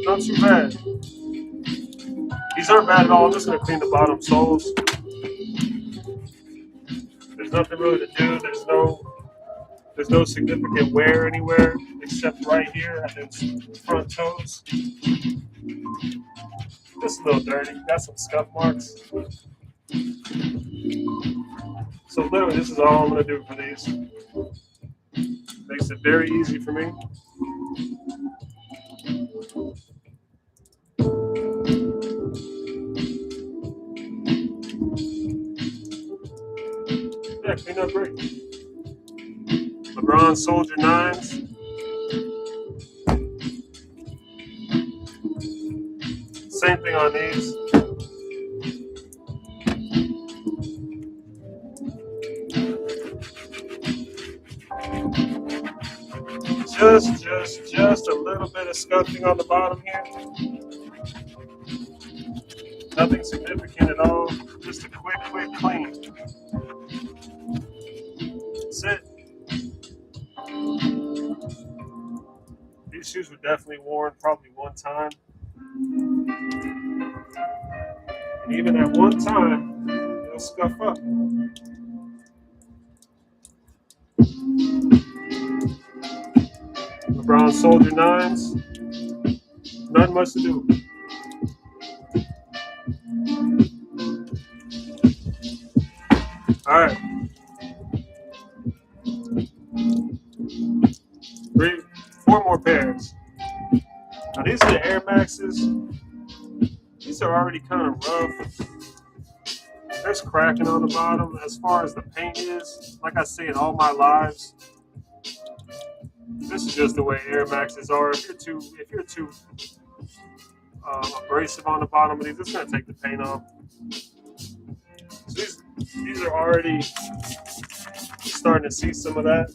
Not too bad. These aren't bad at all. I'm just going to clean the bottom soles. There's nothing really to do. There's no significant wear anywhere except right here at the front toes. Just a little dirty. Got some scuff marks. So literally, this is all I'm going to do for these. Makes it very easy for me. Yeah, clean up great. LeBron Soldier 9s. Same thing on these. Just a little bit of scuffing on the bottom here. Nothing significant at all. Just a quick clean. That's it. These shoes were definitely worn probably one time. And even at one time, they'll scuff up. LeBron Soldier 9s. Nothing much to do. All right. 4 more pairs. Now these are the Air Maxes. These are already kind of rough. There's cracking on the bottom. As far as the paint is, like I say in all my lives, this is just the way Air Maxes are. If you're too abrasive on the bottom of these, it's gonna take the paint off. So these are already starting to see some of that.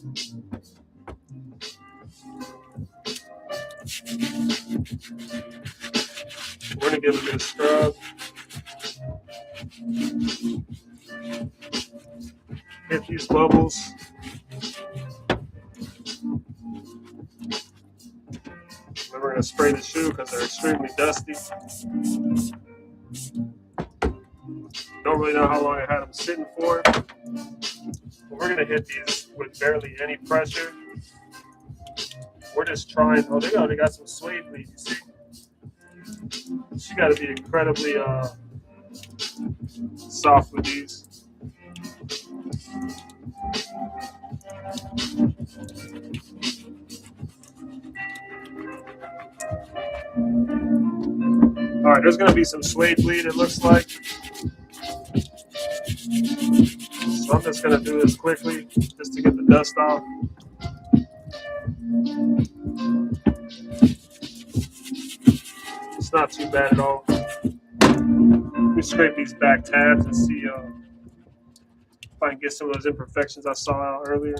We're gonna give it a bit of scrub. Hit these bubbles. Then we're gonna spray the shoe because they're extremely dusty. Don't really know how long I had them sitting for. But we're gonna hit these with barely any pressure. We're just trying. Oh, they already got some suede bleed. You see? You got to be incredibly soft with these. All right, there's going to be some suede bleed, it looks like. So I'm just going to do this quickly just to get the dust off. It's not too bad at all. Let me scrape these back tabs and see if I can get some of those imperfections I saw out earlier.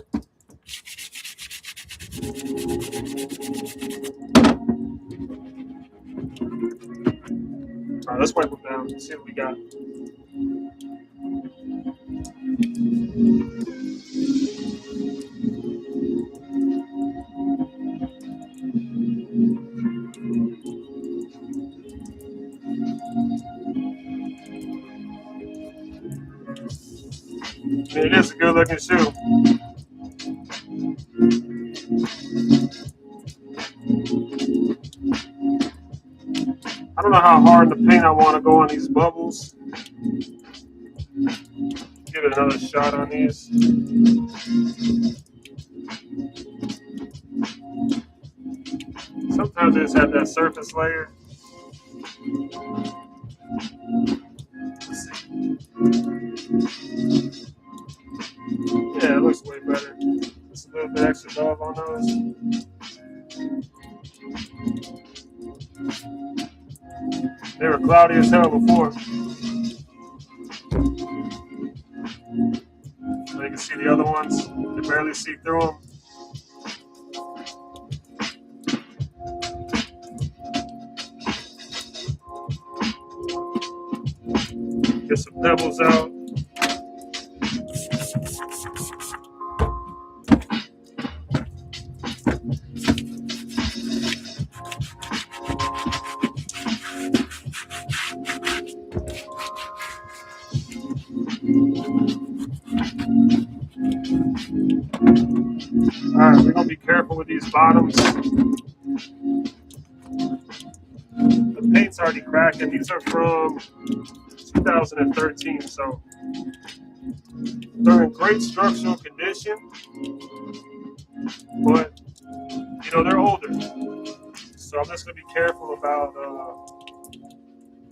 All right, let's wipe them down and see what we got. It is a good looking shoe. I don't know how hard the paint I want to go on these bubbles. Give it another shot on these. Sometimes they just have that surface layer. Let's see. Yeah, it looks way better. Just a little bit extra dove on those. They were cloudy as hell before. So you can see the other ones. You can barely see through them. Get some pebbles out. these bottoms. The paint's already cracking. These are from 2013, so they're in great structural condition, but you know, they're older. So I'm just gonna be careful about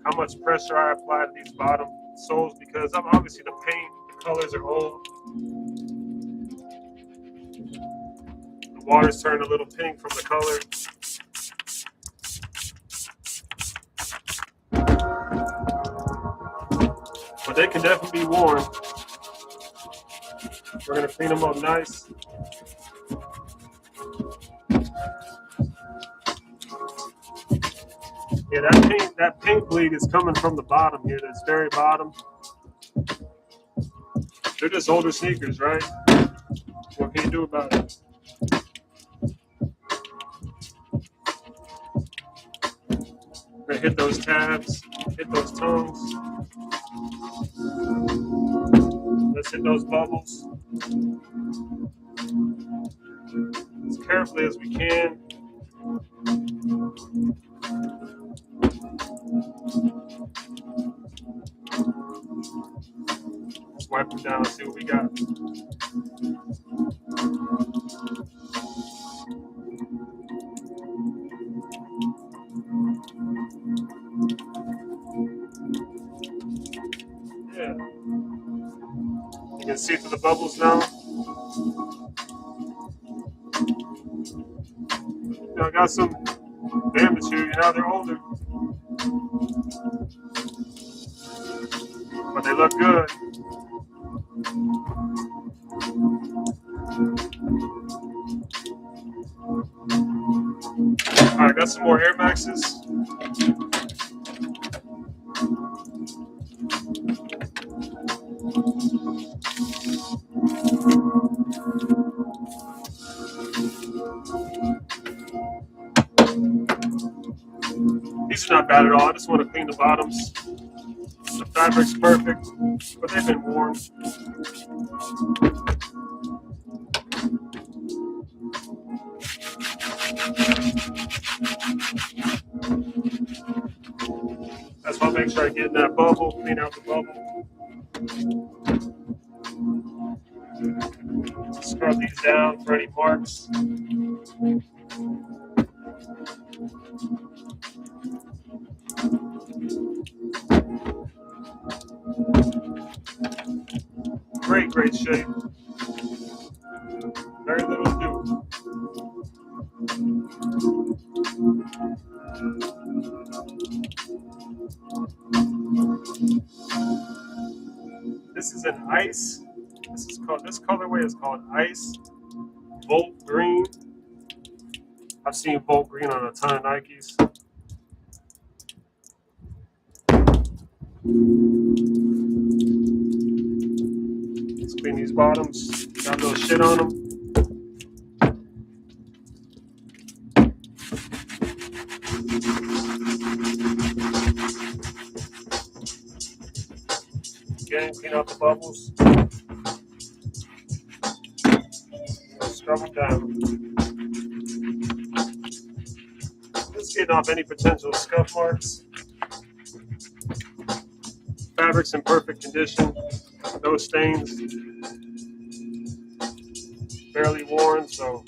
how much pressure I apply to these bottom soles because obviously the paint, the colors are old. The water's turned a little pink from the color. But they can definitely be worn. We're gonna clean them up nice. Yeah, that paint bleed is coming from the bottom here, this very bottom. They're just older sneakers, right? What can you do about it? We're gonna hit those tabs, hit those tongues. Let's hit those bubbles as carefully as we can. Let's wipe them down and see what we got. Yeah. You can see through the bubbles now. You know, I got some damage here. You know, they're older. But they look good. All right, got some more Air Maxes. These are not bad at all. I just want to clean the bottoms. The fabric's perfect, but they've been worn. That's why I make sure I get in that bubble, clean out the bubble. Scrub these down for any marks. Great shape. Very little to do. This is an ice. This colorway is called Ice Volt Green. I've seen Volt Green on a ton of Nikes. Let's clean these bottoms. Got a little shit on them. Again, clean out the bubbles. Scrub them down. Just getting off any potential scuff marks. Fabric's in perfect condition. No stains. Barely worn, so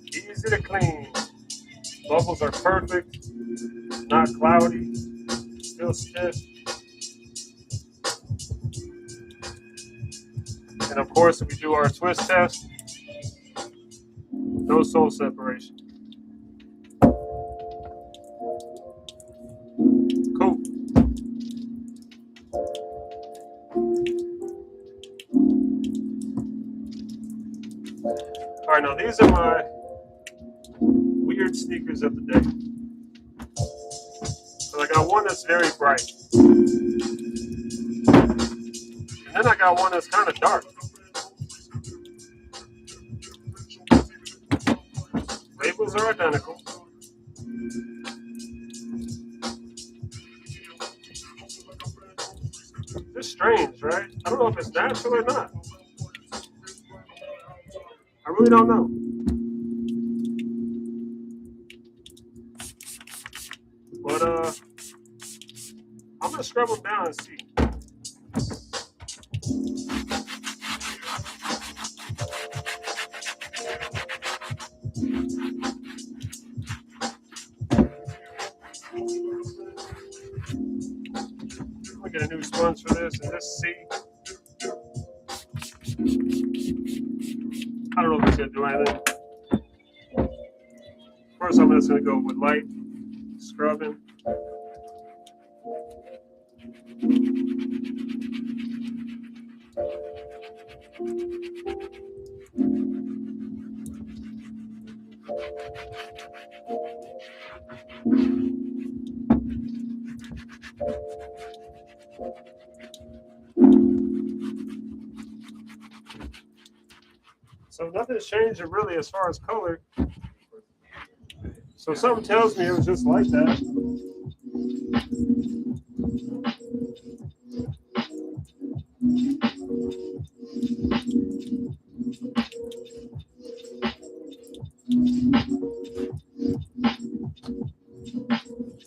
easy to clean. Bubbles are perfect. Not cloudy. Still stiff. And of course, if we do our twist test, no sole separation. Cool. All right, now these are my weird sneakers of the day. So I got one that's very bright. And then I got one that's kind of dark. Labels are identical. It's strange, right? I don't know if it's natural or not. really don't know. But I'm gonna scrub them down and see. I'm gonna get a new sponge for this and just see. I don't know if it's gonna do anything. First, I'm just gonna go with light scrubbing. So nothing's changing really as far as color. So something tells me it was just like that.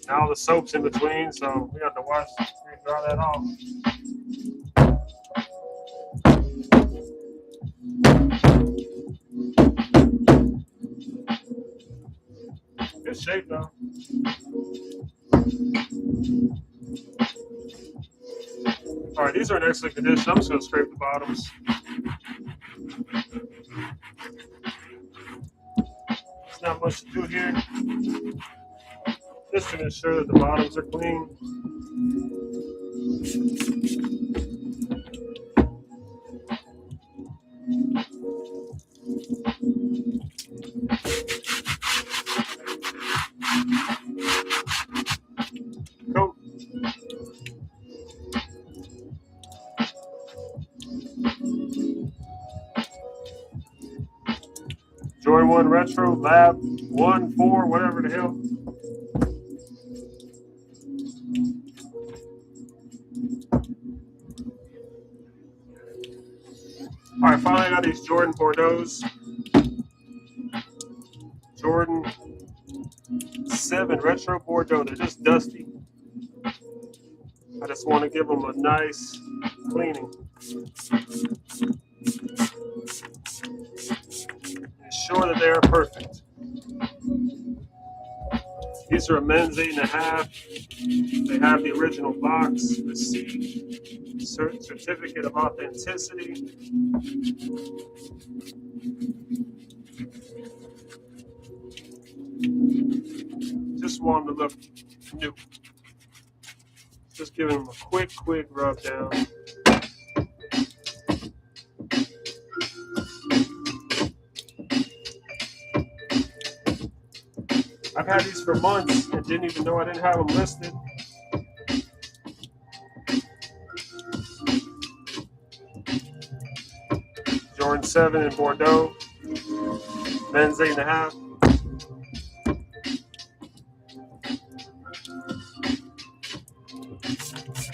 Now the soap's in between, so we have to wash and dry that off. Good shape though. All right, these are in excellent condition. I'm just gonna scrape the bottoms. There's not much to do here. Just to ensure that the bottoms are clean. Go. Jordan 1 Retro, Lab 1, 4, whatever the hell. All right, finally I got these Jordan Bordeaux's. Jordan 7 Retro Bordeaux. They're just dusty. I just want to give them a nice cleaning. Ensure that they are perfect. These are a men's 8.5. They have the original box, receipt, certificate of authenticity. Just want them to look new. Just giving them a quick rub down. I've had these for months and didn't even know I didn't have them listed. Jordan 7 in Bordeaux, men's 8.5.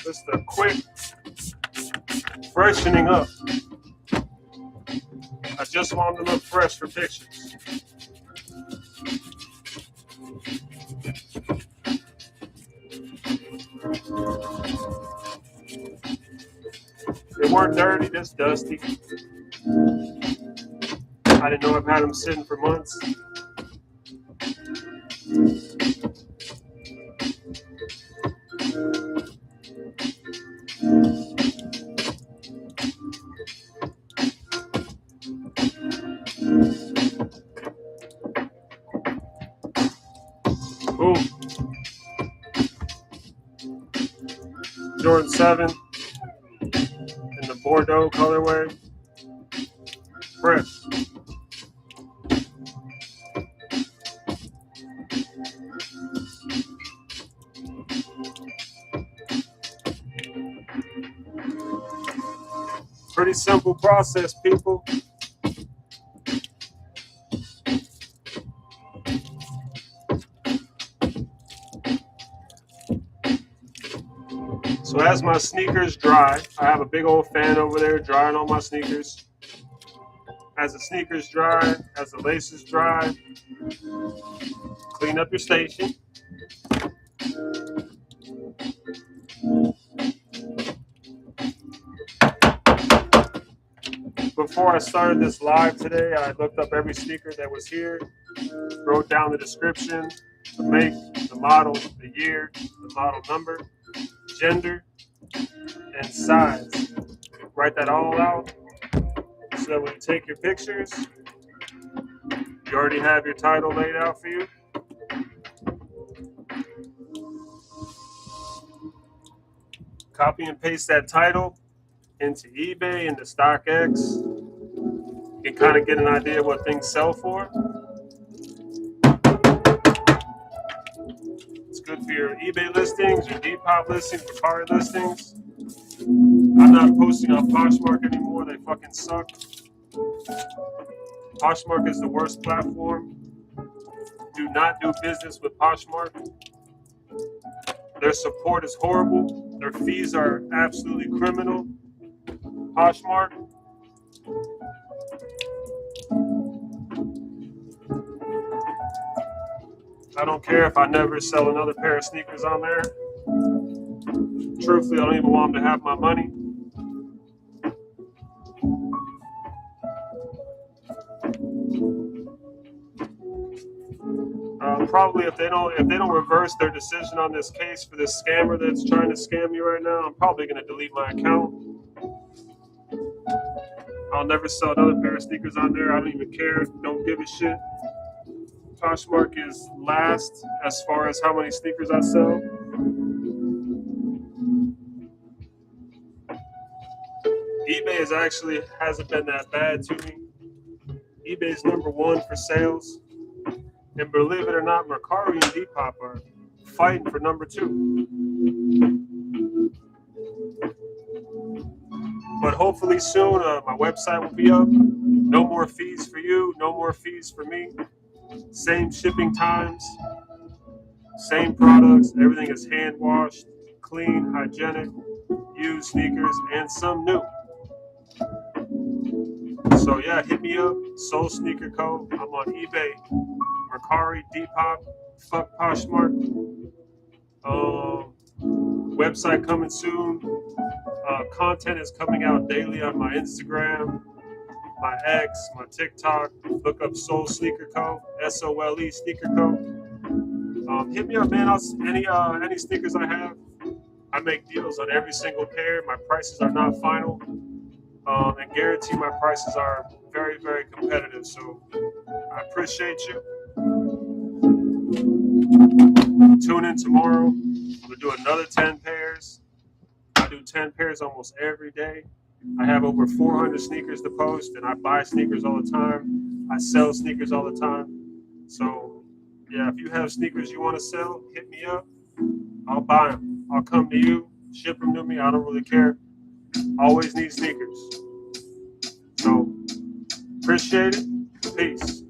Just a quick freshening up. I just want them to look fresh for pictures. They weren't dirty, just dusty. I didn't know I've had them sitting for months. Boom. Jordan 7 in the Bordeaux colorway. Fresh. Pretty simple process, people. So as my sneakers dry, I have a big old fan over there drying all my sneakers. As the sneakers dry, as the laces dry, clean up your station. Before I started this live today, I looked up every sneaker that was here, wrote down the description, the make, the model, the year, the model number, gender, and size. Write that all out so that when you take your pictures, you already have your title laid out for you. Copy and paste that title into eBay, into StockX. You can kind of get an idea of what things sell for. It's good for your eBay listings, your Depop listings, Mercari listings. I'm not posting on Poshmark anymore. They fucking suck. Poshmark is the worst platform. Do not do business with Poshmark. Their support is horrible. Their fees are absolutely criminal. Poshmark. I don't care if I never sell another pair of sneakers on there. Truthfully, I don't even want them to have my money. Probably if they don't reverse their decision on this case for this scammer that's trying to scam you right now, I'm probably gonna delete my account. I'll never sell another pair of sneakers on there. I don't even care. Don't give a shit. Poshmark is last as far as how many sneakers I sell. eBay hasn't been that bad to me. eBay's #1 for sales. And believe it or not, Mercari and Depop are fighting for #2. But hopefully soon, my website will be up. No more fees for you, no more fees for me. Same shipping times, same products. Everything is hand washed, clean, hygienic, used sneakers, and some new. So yeah, hit me up, Soul Sneaker Co. I'm on eBay, Mercari, Depop, fuck Poshmark. Website coming soon. Content is coming out daily on my Instagram, my X, my TikTok. Look up Soul Sneaker Co. SOLE Sneaker Co. Hit me up, man. Any sneakers I have, I make deals on every single pair. My prices are not final. And guarantee my prices are very, very competitive. So I appreciate you. Tune in tomorrow. We'll do another 10 pairs. I do 10 pairs almost every day. I have over 400 sneakers to post, and I buy sneakers all the time. I sell sneakers all the time. So, yeah, if you have sneakers you want to sell, hit me up. I'll buy them. I'll come to you, ship them to me. I don't really care. Always need sneakers. So, appreciate it. Peace.